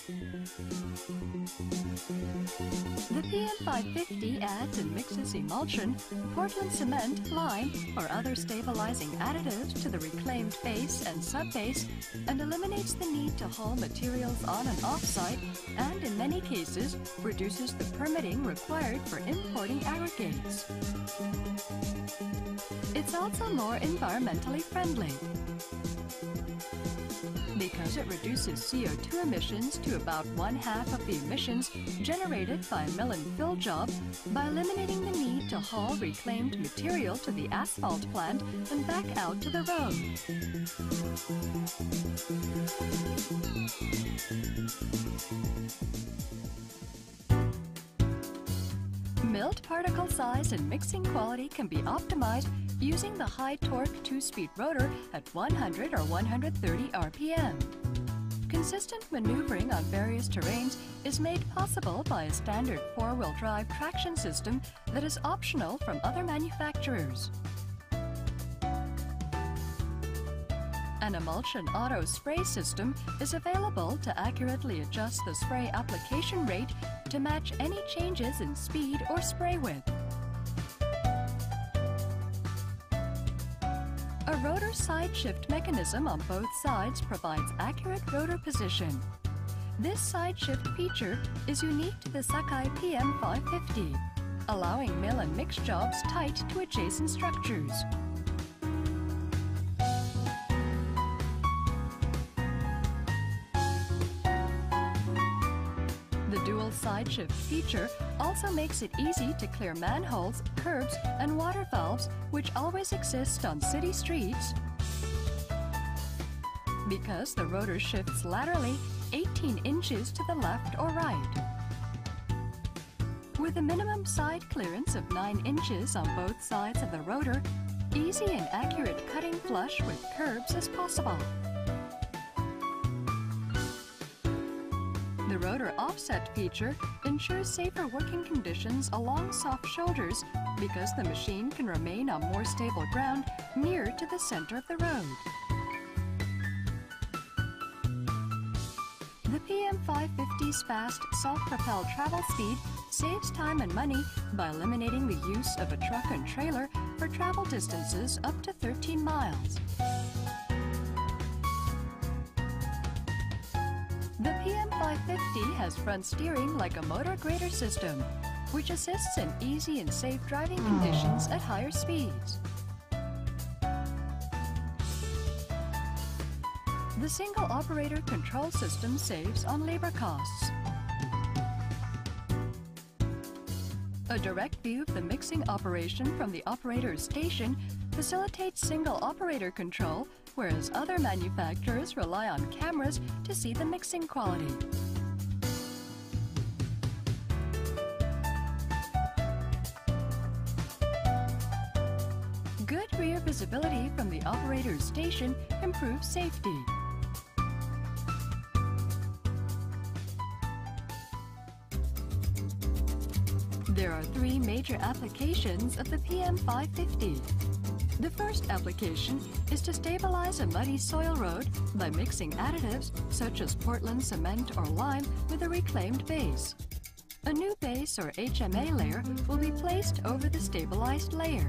The PM550 adds and mixes emulsion, Portland cement, lime, or other stabilizing additives to the reclaimed base and subbase and eliminates the need to haul materials on and off offsite and, in many cases, reduces the permitting required for importing aggregates. It's also more environmentally friendly because it reduces CO2 emissions to about 1/2 of the emissions generated by a mill and fill job by eliminating the need to haul reclaimed material to the asphalt plant and back out to the road. Milled particle size and mixing quality can be optimized using the high-torque 2-speed rotor at 100 or 130 RPM. Consistent maneuvering on various terrains is made possible by a standard 4-wheel drive traction system that is optional from other manufacturers. An emulsion auto spray system is available to accurately adjust the spray application rate to match any changes in speed or spray width. A rotor side shift mechanism on both sides provides accurate rotor position. This side shift feature is unique to the Sakai PM550, allowing mill and mix jobs tight to adjacent structures. The dual side shift feature also makes it easy to clear manholes, curbs, and water valves which always exist on city streets because the rotor shifts laterally 18 inches to the left or right. With a minimum side clearance of 9 inches on both sides of the rotor, easy and accurate cutting flush with curbs is possible. The rotor offset feature ensures safer working conditions along soft shoulders because the machine can remain on more stable ground near to the center of the road. The PM550's fast self-propelled travel speed saves time and money by eliminating the use of a truck and trailer for travel distances up to 13 miles. The PM550 has front steering like a motor grader system, which assists in easy and safe driving conditions at higher speeds. The single operator control system saves on labor costs. A direct view of the mixing operation from the operator's station facilitates single operator control, whereas other manufacturers rely on cameras to see the mixing quality. Good rear visibility from the operator's station improves safety. There are 3 major applications of the PM550. The first application is to stabilize a muddy soil road by mixing additives such as Portland cement or lime with a reclaimed base. A new base or HMA layer will be placed over the stabilized layer.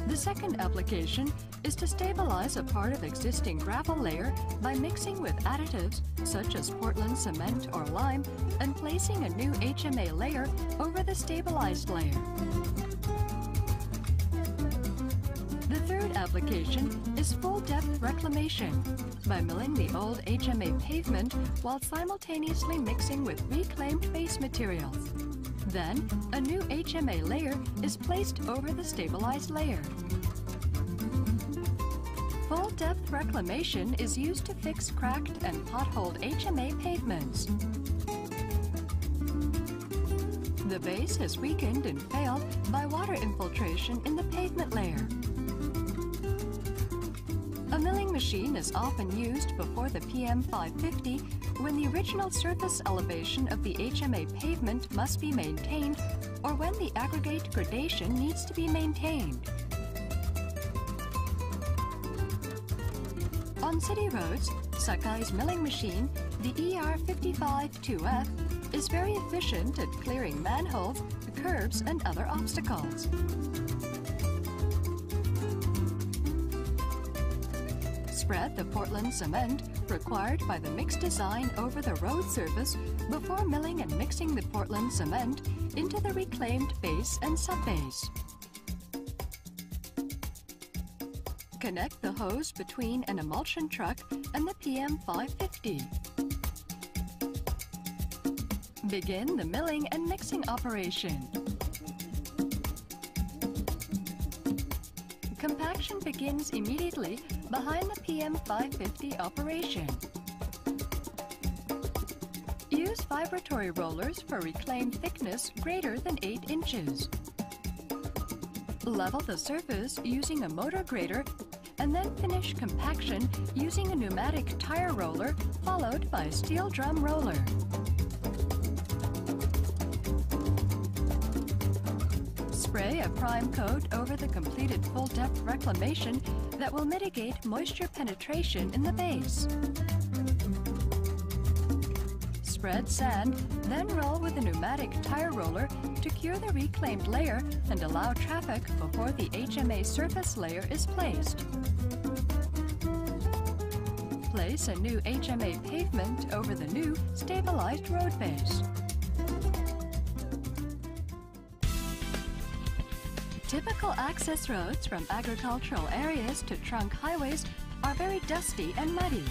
The second application is to stabilize a part of existing gravel layer by mixing with additives such as Portland cement or lime and placing a new HMA layer over the stabilized layer. The third application is full-depth reclamation by milling the old HMA pavement while simultaneously mixing with reclaimed base materials. Then, a new HMA layer is placed over the stabilized layer. Full-depth reclamation is used to fix cracked and potholed HMA pavements. The base has weakened and failed by water infiltration in the pavement layer. A milling machine is often used before the PM550 when the original surface elevation of the HMA pavement must be maintained or when the aggregate gradation needs to be maintained. On city roads, Sakai's milling machine, the ER55-2F, is very efficient at clearing manholes, curbs, and other obstacles. spread the Portland cement required by the mix design over the road surface before milling and mixing the Portland cement into the reclaimed base and subbase. Connect the hose between an emulsion truck and the PM550. Begin the milling and mixing operation. Compaction begins immediately behind the PM550 operation. Use vibratory rollers for reclaimed thickness greater than 8 inches. Level the surface using a motor grader and then finish compaction using a pneumatic tire roller followed by a steel drum roller. Spray a prime coat over the completed full-depth reclamation that will mitigate moisture penetration in the base. Spread sand, then roll with a pneumatic tire roller to cure the reclaimed layer and allow traffic before the HMA surface layer is placed. Place a new HMA pavement over the new stabilized road base. Typical access roads from agricultural areas to trunk highways are very dusty and muddy.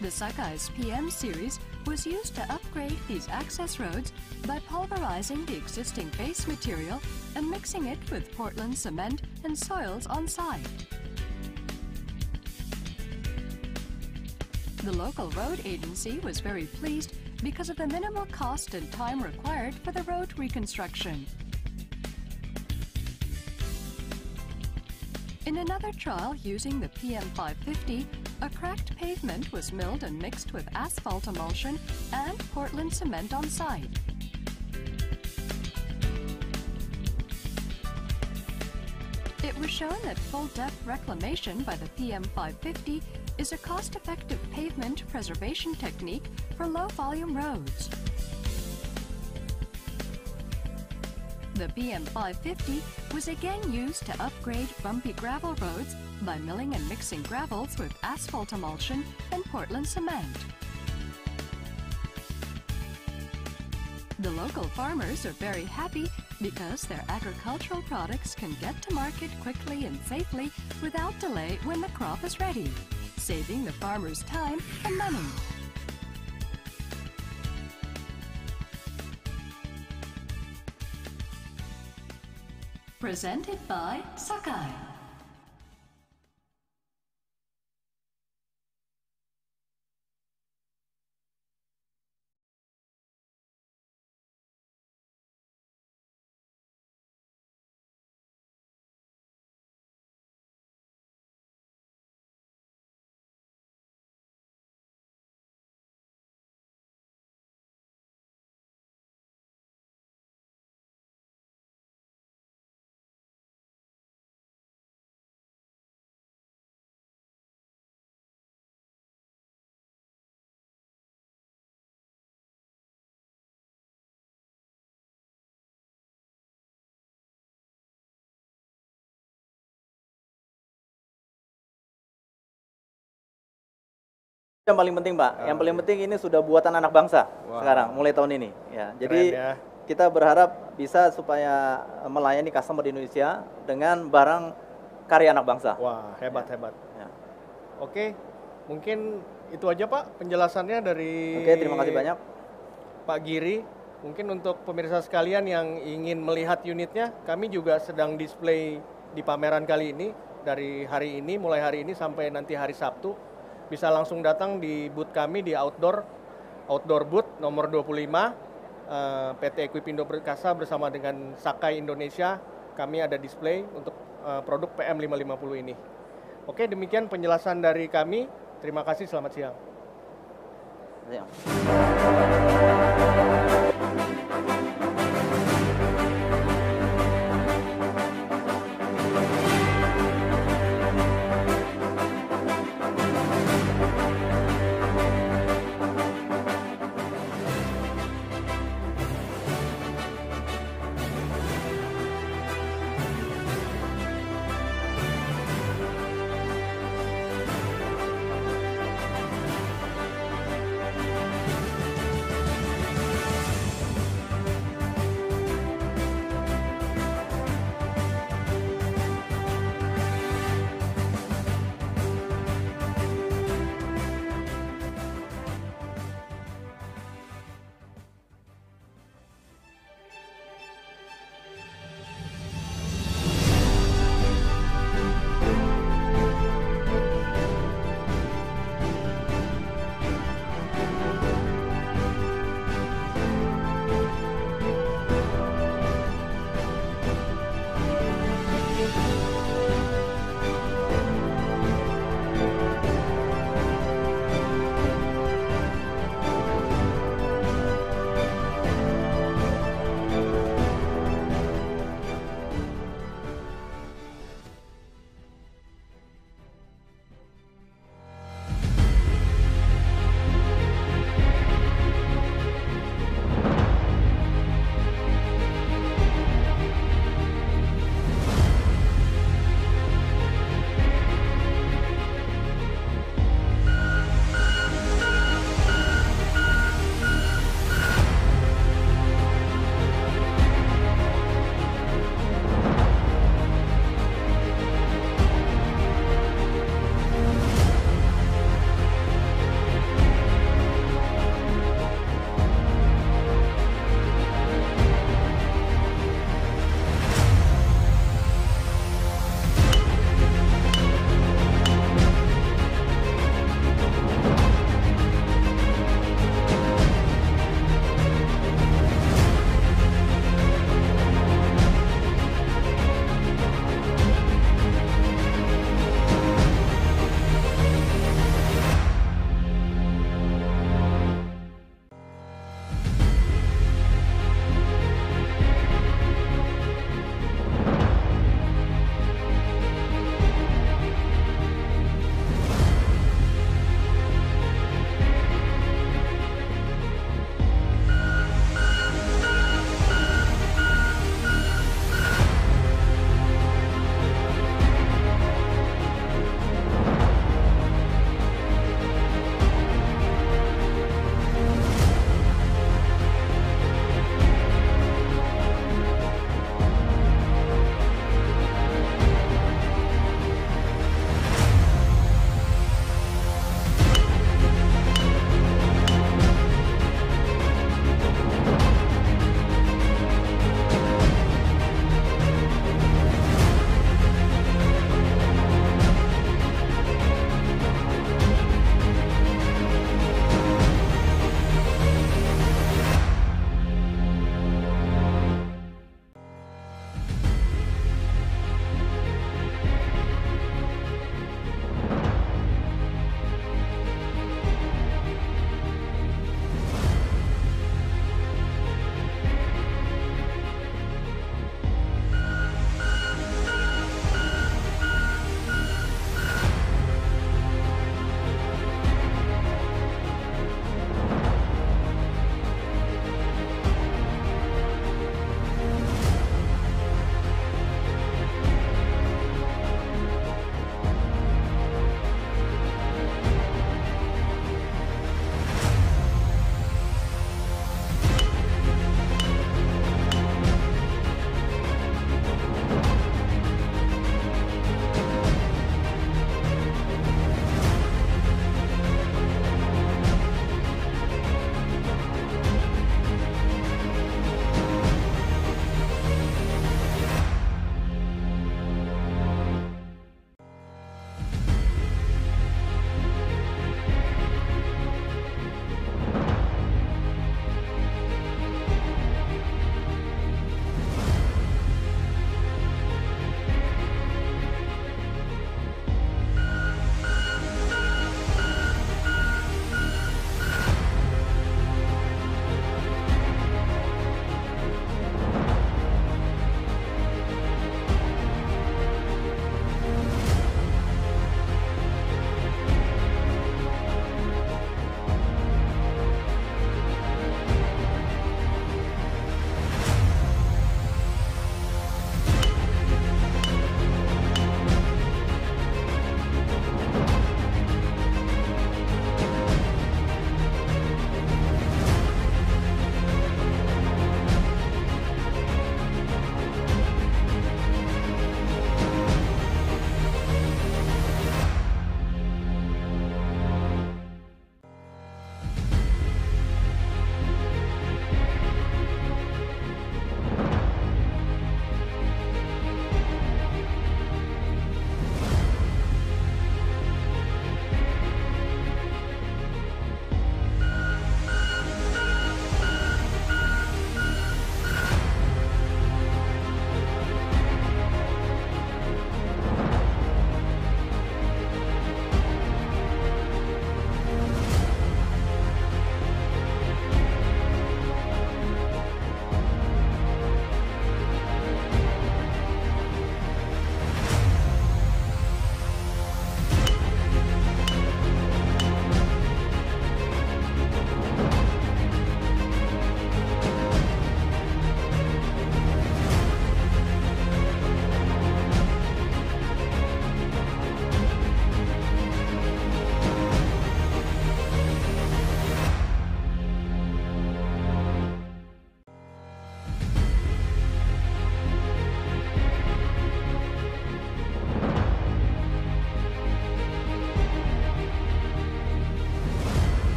The Sakai's PM series was used to upgrade these access roads by pulverizing the existing base material and mixing it with Portland cement and soils on site. The local road agency was very pleased because of the minimal cost and time required for the road reconstruction. In another trial using the PM550, a cracked pavement was milled and mixed with asphalt emulsion and Portland cement on site. It was shown that full-depth reclamation by the PM550 is a cost-effective pavement preservation technique for low-volume roads. The PM550 was again used to upgrade bumpy gravel roads by milling and mixing gravels with asphalt emulsion and Portland cement. The local farmers are very happy because their agricultural products can get to market quickly and safely without delay when the crop is ready, saving the farmers time and money. Presented by Sakai. Yang paling penting, Pak. Yang paling penting ini sudah buatan anak bangsa sekarang, mulai tahun ini. Ya, jadi ya. Kita berharap bisa supaya melayani customer di Indonesia dengan barang karya anak bangsa. Wah, hebat, ya. hebat. Ya. Oke, mungkin itu aja Pak penjelasannya dari Oke, terima kasih banyak. Pak Giri. Mungkin untuk pemirsa sekalian yang ingin melihat unitnya, kami juga sedang display di pameran kali ini dari hari ini, mulai hari ini sampai nanti hari Sabtu. Bisa langsung datang di booth kami di outdoor booth nomor 25 PT Equipindo Perkasa bersama dengan Sakai Indonesia. Kami ada display untuk produk PM550 ini. Oke, demikian penjelasan dari kami. Terima kasih, selamat siang.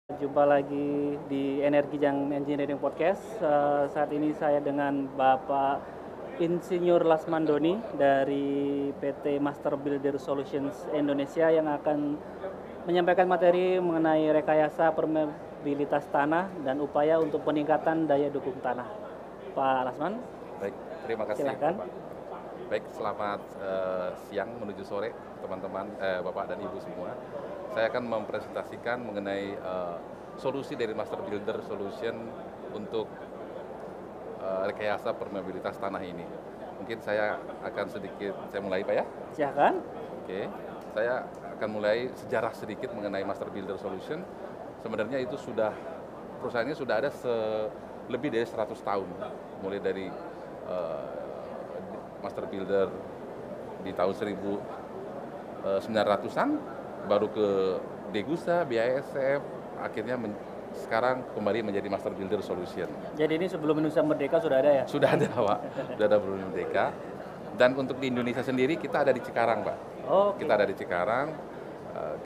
Jumpa lagi di Energi Jang Engineering Podcast. Saat ini saya dengan Bapak Insinyur Lasman Doni dari PT Master Builder Solutions Indonesia yang akan menyampaikan materi mengenai rekayasa permeabilitas tanah dan upaya untuk peningkatan daya dukung tanah. Pak Lasman. Baik, terima kasih. Silakan. Bapak. Baik, selamat siang menuju sore teman-teman, Bapak dan Ibu semua. Saya akan mempresentasikan mengenai solusi dari Master Builder Solution untuk rekayasa permeabilitas tanah ini. Mungkin saya akan saya mulai Pak ya? Silakan. Oke, saya akan mulai sejarah sedikit mengenai Master Builder Solution. Sebenarnya itu perusahaannya sudah ada lebih dari 100 tahun, mulai dari Master Builder di tahun 1900-an, baru ke Degussa, BASF, akhirnya sekarang kembali menjadi Master Builder Solution. Jadi ini sebelum Indonesia merdeka sudah ada ya? Sudah ada Pak, sudah ada sebelum merdeka. Dan untuk di Indonesia sendiri kita ada di Cikarang Pak. Oh, okay. Kita ada di Cikarang,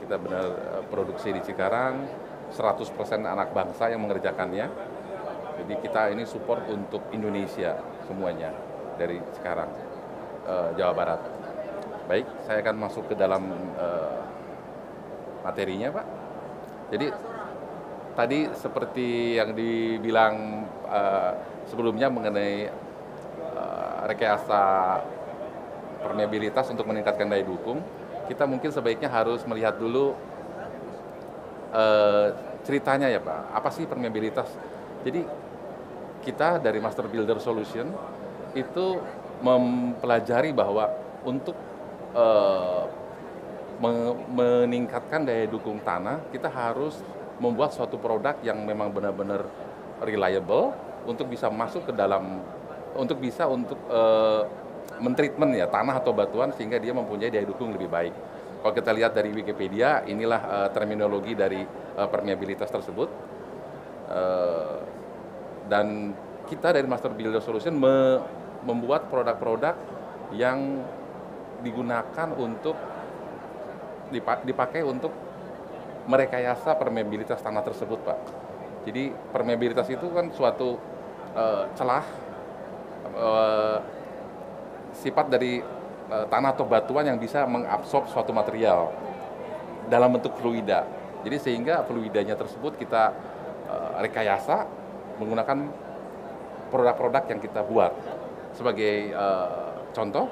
kita benar produksi di Cikarang, 100% anak bangsa yang mengerjakannya. Jadi kita ini support untuk Indonesia semuanya dari Cikarang, Jawa Barat. Baik, saya akan masuk ke dalam materinya Pak. Jadi tadi seperti yang dibilang sebelumnya mengenai rekayasa permeabilitas untuk meningkatkan daya dukung, kita mungkin sebaiknya harus melihat dulu ceritanya ya Pak. Apa sih permeabilitas? Jadi kita dari Master Builder Solution itu mempelajari bahwa untuk meningkatkan daya dukung tanah, kita harus membuat suatu produk yang memang benar-benar reliable untuk bisa masuk ke dalam, untuk mentreatment ya tanah atau batuan sehingga dia mempunyai daya dukung lebih baik. Kalau kita lihat dari Wikipedia, inilah terminologi dari permeabilitas tersebut. Dan kita dari Master Builder Solution membuat produk-produk yang digunakan untuk dipakai untuk merekayasa permeabilitas tanah tersebut, Pak. Jadi permeabilitas itu kan suatu celah sifat dari tanah atau batuan yang bisa mengabsorb suatu material dalam bentuk fluida. Jadi sehingga fluidanya tersebut kita rekayasa menggunakan produk-produk yang kita buat. Sebagai contoh,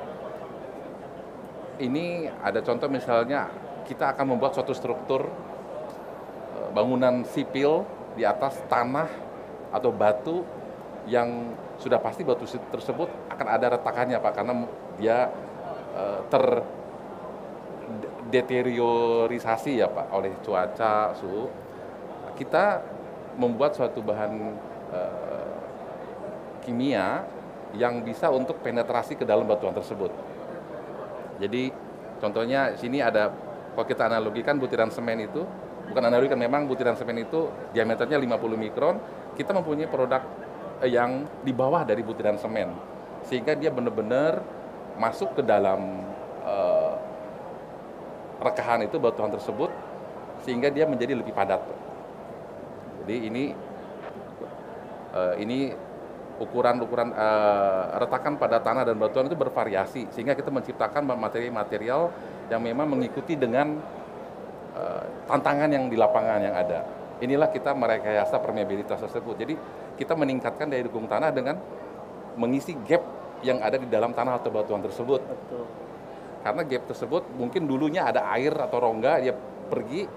ini ada contoh misalnya kita akan membuat suatu struktur bangunan sipil di atas tanah atau batu yang sudah pasti batu tersebut akan ada retakannya Pak, karena dia terdeteriorisasi ya Pak oleh cuaca, suhu. Kita membuat suatu bahan kimia yang bisa untuk penetrasi ke dalam batuan tersebut. Jadi contohnya sini ada, kalau kita analogikan butiran semen itu, bukan analogikan, memang butiran semen itu diameternya 50 mikron, kita mempunyai produk yang di bawah dari butiran semen, sehingga dia benar-benar masuk ke dalam rekahan itu batuan tersebut, sehingga dia menjadi lebih padat. Jadi ini ukuran-ukuran retakan pada tanah dan batuan itu bervariasi, sehingga kita menciptakan materi-material yang memang mengikuti dengan tantangan yang di lapangan yang ada. Inilah kita merekayasa permeabilitas tersebut. Jadi kita meningkatkan daya dukung tanah dengan mengisi gap yang ada di dalam tanah atau batuan tersebut. Betul. Karena gap tersebut mungkin dulunya ada air atau rongga, dia pergi,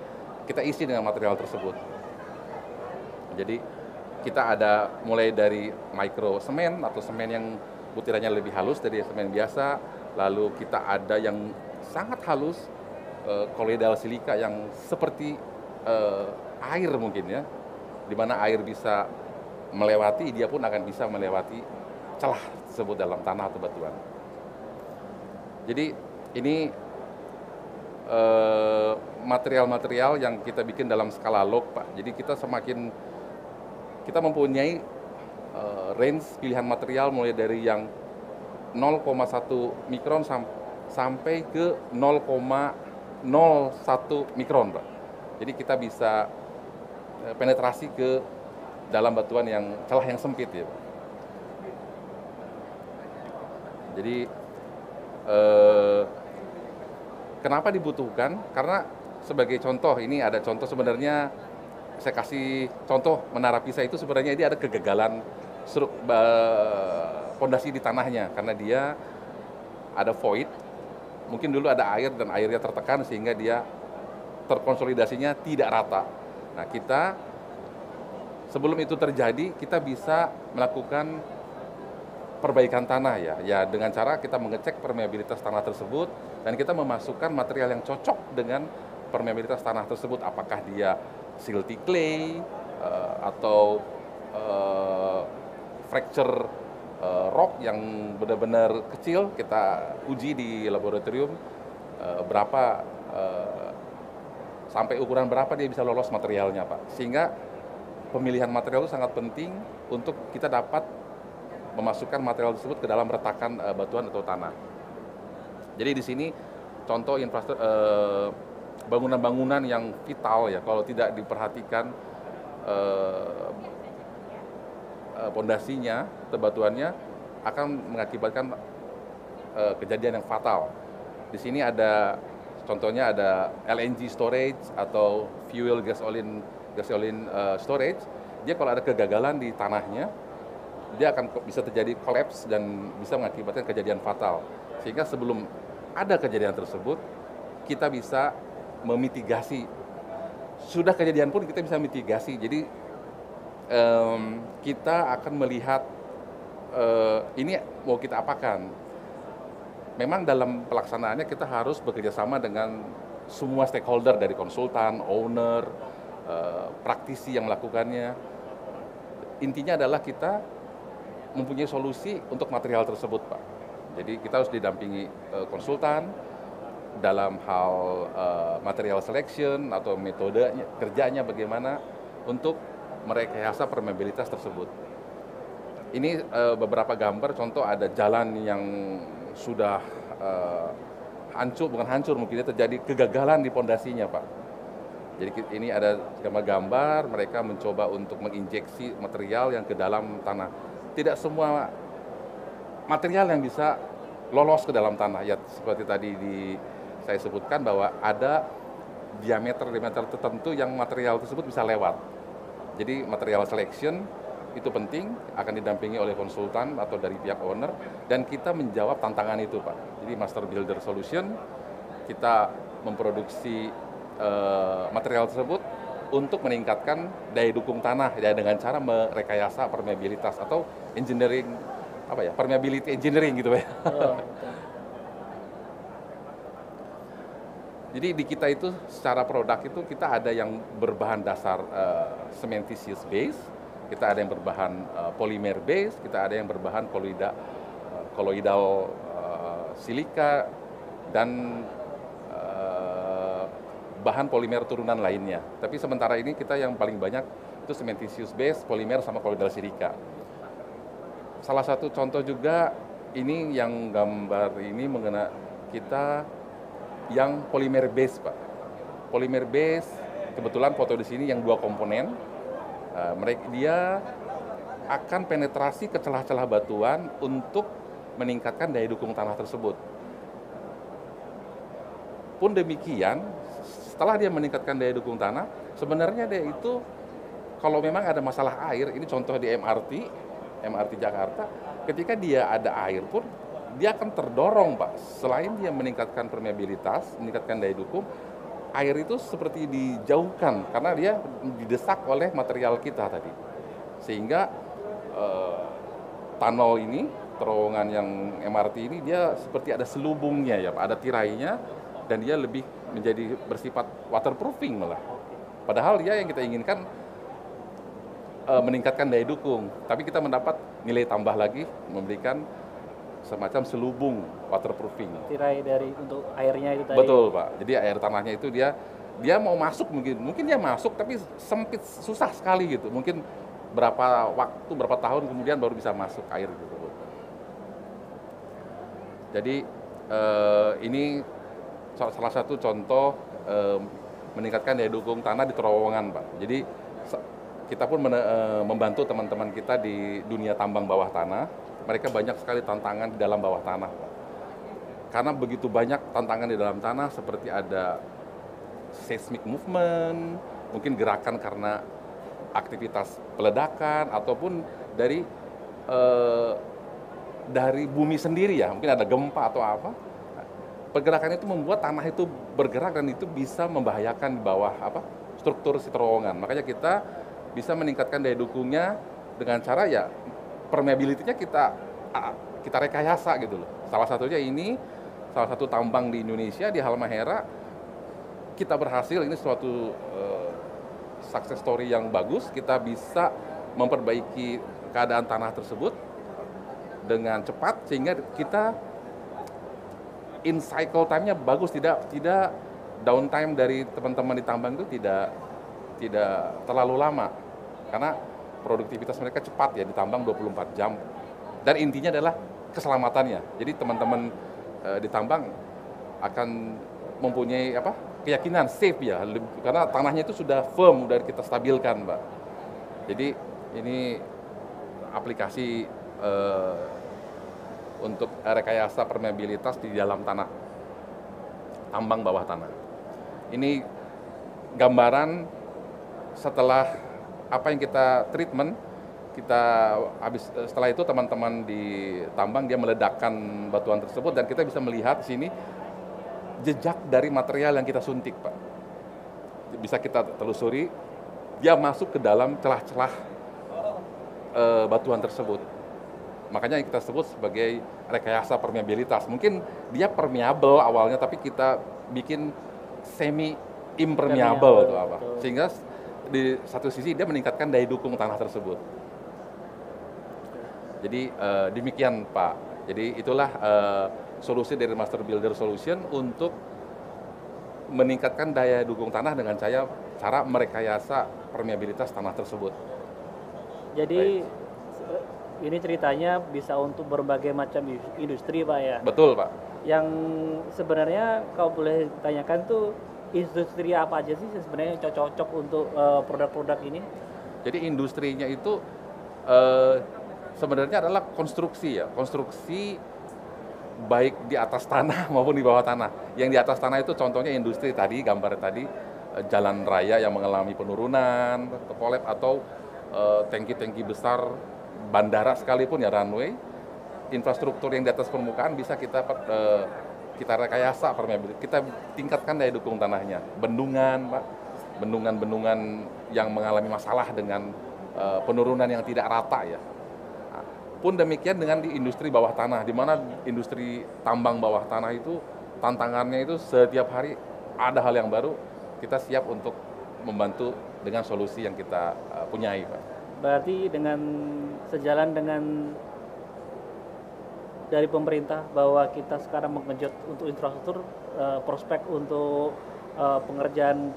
kita isi dengan material tersebut. Jadi kita ada mulai dari micro semen atau semen yang butirannya lebih halus dari semen biasa, lalu kita ada yang sangat halus, kolloidal silika yang seperti air mungkin ya, di mana air bisa melewati, dia pun akan bisa melewati celah tersebut dalam tanah atau batuan. Jadi ini material-material yang kita bikin dalam skala log Pak. Jadi kita mempunyai range pilihan material mulai dari yang 0,1 mikron sampai ke 0,01 mikron Pak. Jadi kita bisa penetrasi ke dalam batuan yang celah yang sempit ya. Jadi kenapa dibutuhkan? Karena sebagai contoh, ini ada contoh sebenarnya, saya kasih contoh Menara Pisa itu sebenarnya dia ada kegagalan pondasi di tanahnya karena dia ada void, mungkin dulu ada air dan airnya tertekan sehingga dia terkonsolidasinya tidak rata. Nah, kita sebelum itu terjadi kita bisa melakukan perbaikan tanah ya dengan cara kita mengecek permeabilitas tanah tersebut dan kita memasukkan material yang cocok dengan permeabilitas tanah tersebut, apakah dia silty clay atau fracture rock yang benar-benar kecil. Kita uji di laboratorium berapa sampai ukuran berapa dia bisa lolos materialnya, Pak. Sehingga pemilihan material itu sangat penting untuk kita dapat memasukkan material tersebut ke dalam retakan batuan atau tanah. Jadi di sini contoh infrastruktur bangunan-bangunan yang vital ya, kalau tidak diperhatikan pondasinya, batuannya akan mengakibatkan kejadian yang fatal. Di sini ada contohnya ada LNG storage atau fuel gasoline storage. Dia kalau ada kegagalan di tanahnya, dia akan bisa terjadi collapse dan bisa mengakibatkan kejadian fatal. Sehingga sebelum ada kejadian tersebut, kita bisa memitigasi. Sudah kejadian pun kita bisa mitigasi. Jadi kita akan melihat ini mau kita apakan. Memang dalam pelaksanaannya kita harus bekerja sama dengan semua stakeholder dari konsultan, owner, praktisi yang melakukannya. Intinya adalah kita mempunyai solusi untuk material tersebut, Pak. Jadi kita harus didampingi konsultan dalam hal material selection atau metode kerjanya bagaimana untuk merekayasa permeabilitas tersebut. Ini beberapa gambar, contoh ada jalan yang sudah hancur, bukan hancur, mungkin terjadi kegagalan di pondasinya, Pak. Jadi ini ada gambar-gambar mereka mencoba untuk menginjeksi material yang ke dalam tanah. Tidak semua material yang bisa lolos ke dalam tanah. Ya seperti tadi saya sebutkan bahwa ada diameter tertentu yang material tersebut bisa lewat. Jadi material selection itu penting, akan didampingi oleh konsultan atau dari pihak owner, dan kita menjawab tantangan itu, Pak. Jadi master builder solution, kita memproduksi material tersebut untuk meningkatkan daya dukung tanah ya dengan cara merekayasa permeabilitas atau engineering permeability engineering gitu ya. Jadi di kita itu secara produk itu kita ada yang berbahan dasar cementitious base, kita ada yang berbahan polymer base, kita ada yang berbahan colloidal silika dan bahan polimer turunan lainnya. Tapi sementara ini kita yang paling banyak itu cementitious base, polimer sama colloidal silika. Salah satu contoh juga ini yang gambar ini mengenai kita yang polimer base, Pak. Polimer base kebetulan foto di sini yang 2 komponen. Dia akan penetrasi ke celah-celah batuan untuk meningkatkan daya dukung tanah tersebut. Pun demikian, setelah dia meningkatkan daya dukung tanah, sebenarnya dia itu kalau memang ada masalah air, ini contoh di MRT Jakarta, ketika dia ada air pun dia akan terdorong, Pak. Selain dia meningkatkan permeabilitas, meningkatkan daya dukung, air itu seperti dijauhkan karena dia didesak oleh material kita tadi. Sehingga tunnel ini, terowongan yang MRT ini dia seperti ada selubungnya ya, Pak, ada tirainya dan dia lebih menjadi bersifat waterproofing malah. Padahal dia yang kita inginkan meningkatkan daya dukung, tapi kita mendapat nilai tambah lagi memberikan semacam selubung waterproofing. Tirai untuk airnya itu tadi. Betul, Pak. Jadi air tanahnya itu dia mau masuk mungkin dia masuk tapi sempit, susah sekali gitu. Mungkin berapa tahun kemudian baru bisa masuk air gitu. Jadi ini salah satu contoh meningkatkan daya dukung tanah di terowongan, Pak. Jadi kita pun membantu teman-teman kita di dunia tambang bawah tanah. Mereka banyak sekali tantangan di dalam bawah tanah, Pak. Karena begitu banyak tantangan di dalam tanah, seperti ada seismic movement, mungkin gerakan karena aktivitas peledakan, ataupun dari bumi sendiri ya, mungkin ada gempa atau apa. Pergerakan itu membuat tanah itu bergerak dan itu bisa membahayakan di bawah struktur si terowongan. Makanya kita bisa meningkatkan daya dukungnya dengan cara ya permeability-nya kita rekayasa gitu loh. Salah satunya ini, salah satu tambang di Indonesia di Halmahera, kita berhasil, ini suatu success story yang bagus. Kita bisa memperbaiki keadaan tanah tersebut dengan cepat sehingga kita in cycle time-nya bagus, tidak downtime dari teman-teman di tambang itu tidak terlalu lama, karena produktivitas mereka cepat ya, ditambang 24 jam. Dan intinya adalah keselamatannya. Jadi teman-teman di tambang akan mempunyai keyakinan safe ya, karena tanahnya itu sudah firm, sudah kita stabilkan, Mbak. Jadi ini aplikasi untuk rekayasa permeabilitas di dalam tanah, tambang bawah tanah. Ini gambaran setelah apa yang kita treatment, setelah itu teman-teman di tambang dia meledakkan batuan tersebut dan kita bisa melihat di sini jejak dari material yang kita suntik, Pak. Bisa kita telusuri, dia masuk ke dalam celah-celah batuan tersebut. Makanya yang kita sebut sebagai rekayasa permeabilitas. Mungkin dia permeable awalnya, tapi kita bikin semi impermeable atau apa. Sehingga di satu sisi dia meningkatkan daya dukung tanah tersebut. Jadi demikian, Pak. Jadi itulah solusi dari Master Builder Solution untuk meningkatkan daya dukung tanah dengan cara merekayasa permeabilitas tanah tersebut. Jadi ini ceritanya bisa untuk berbagai macam industri, Pak ya? Betul, Pak. Yang sebenarnya kalau boleh tanyakan tuh industri apa aja sih sebenarnya yang cocok untuk produk-produk ini? Jadi industrinya itu sebenarnya adalah konstruksi ya, konstruksi baik di atas tanah maupun di bawah tanah. Yang di atas tanah itu contohnya industri tadi, gambar tadi, jalan raya yang mengalami penurunan, collapse, atau tangki-tangki besar, bandara sekalipun ya, runway, infrastruktur yang di atas permukaan bisa kita rekayasa permeabilitas, kita tingkatkan daya dukung tanahnya. Bendungan, Pak, bendungan-bendungan yang mengalami masalah dengan penurunan yang tidak rata ya. Nah, pun demikian dengan di industri bawah tanah, di mana industri tambang bawah tanah itu tantangannya itu setiap hari ada hal yang baru. Kita siap untuk membantu dengan solusi yang kita punyai, Pak. Berarti dengan sejalan dengan dari pemerintah bahwa kita sekarang menggenjot untuk infrastruktur, prospek untuk pengerjaan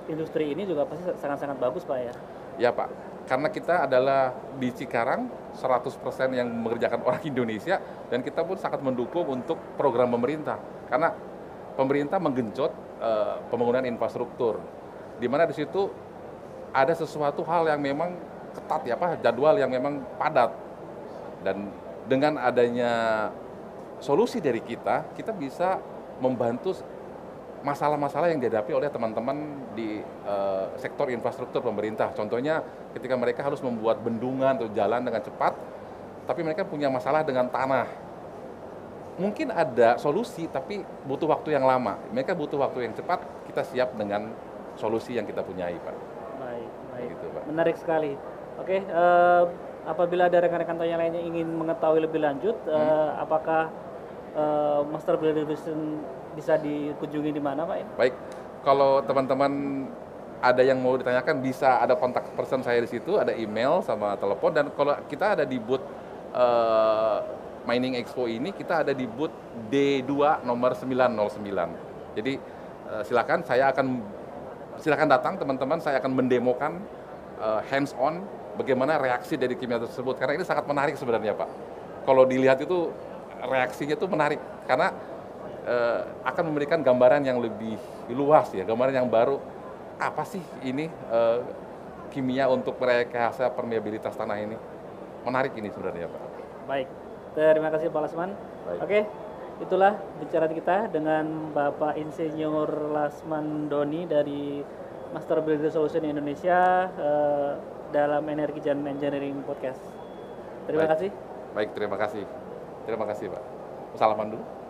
industri ini juga pasti sangat-sangat bagus, Pak ya? Ya, Pak. Karena kita adalah di Cikarang 100% yang mengerjakan orang Indonesia, dan kita pun sangat mendukung untuk program pemerintah. Karena pemerintah menggenjot pembangunan infrastruktur, di mana di situ ada sesuatu hal yang memang ketat ya, Pak, jadwal yang memang padat. Dan dengan adanya solusi dari kita bisa membantu masalah-masalah yang dihadapi oleh teman-teman di sektor infrastruktur pemerintah. Contohnya ketika mereka harus membuat bendungan atau jalan dengan cepat, tapi mereka punya masalah dengan tanah. Mungkin ada solusi, tapi butuh waktu yang lama. Mereka butuh waktu yang cepat, kita siap dengan solusi yang kita punyai, Pak. Baik. Gitu, Pak. Menarik sekali. Oke, apabila ada rekan-rekan yang lainnya ingin mengetahui lebih lanjut, apakah Master Builder Solution bisa dikunjungi di mana, Pak? Baik, kalau teman-teman ada yang mau ditanyakan, bisa ada kontak person saya di situ, ada email sama telepon. Dan kalau kita ada di booth Mining Expo ini, kita ada di booth D2 nomor 909. Jadi silakan datang teman-teman, saya akan mendemokan hands on bagaimana reaksi dari kimia tersebut, karena ini sangat menarik sebenarnya, Pak. Kalau dilihat itu reaksinya itu menarik karena akan memberikan gambaran yang lebih luas ya, gambaran yang baru. Apa sih ini kimia untuk merekayasa permeabilitas tanah ini. Menarik ini sebenarnya, Pak. Baik, terima kasih Pak Lasman. Baik. Oke, itulah bicara kita dengan Bapak Insinyur Lasman Doni dari Master Builder Solution Indonesia dalam Energi dan Engineering Podcast. Terima Baik. kasih. Baik, terima kasih. Terima kasih, Pak. Salaman dulu.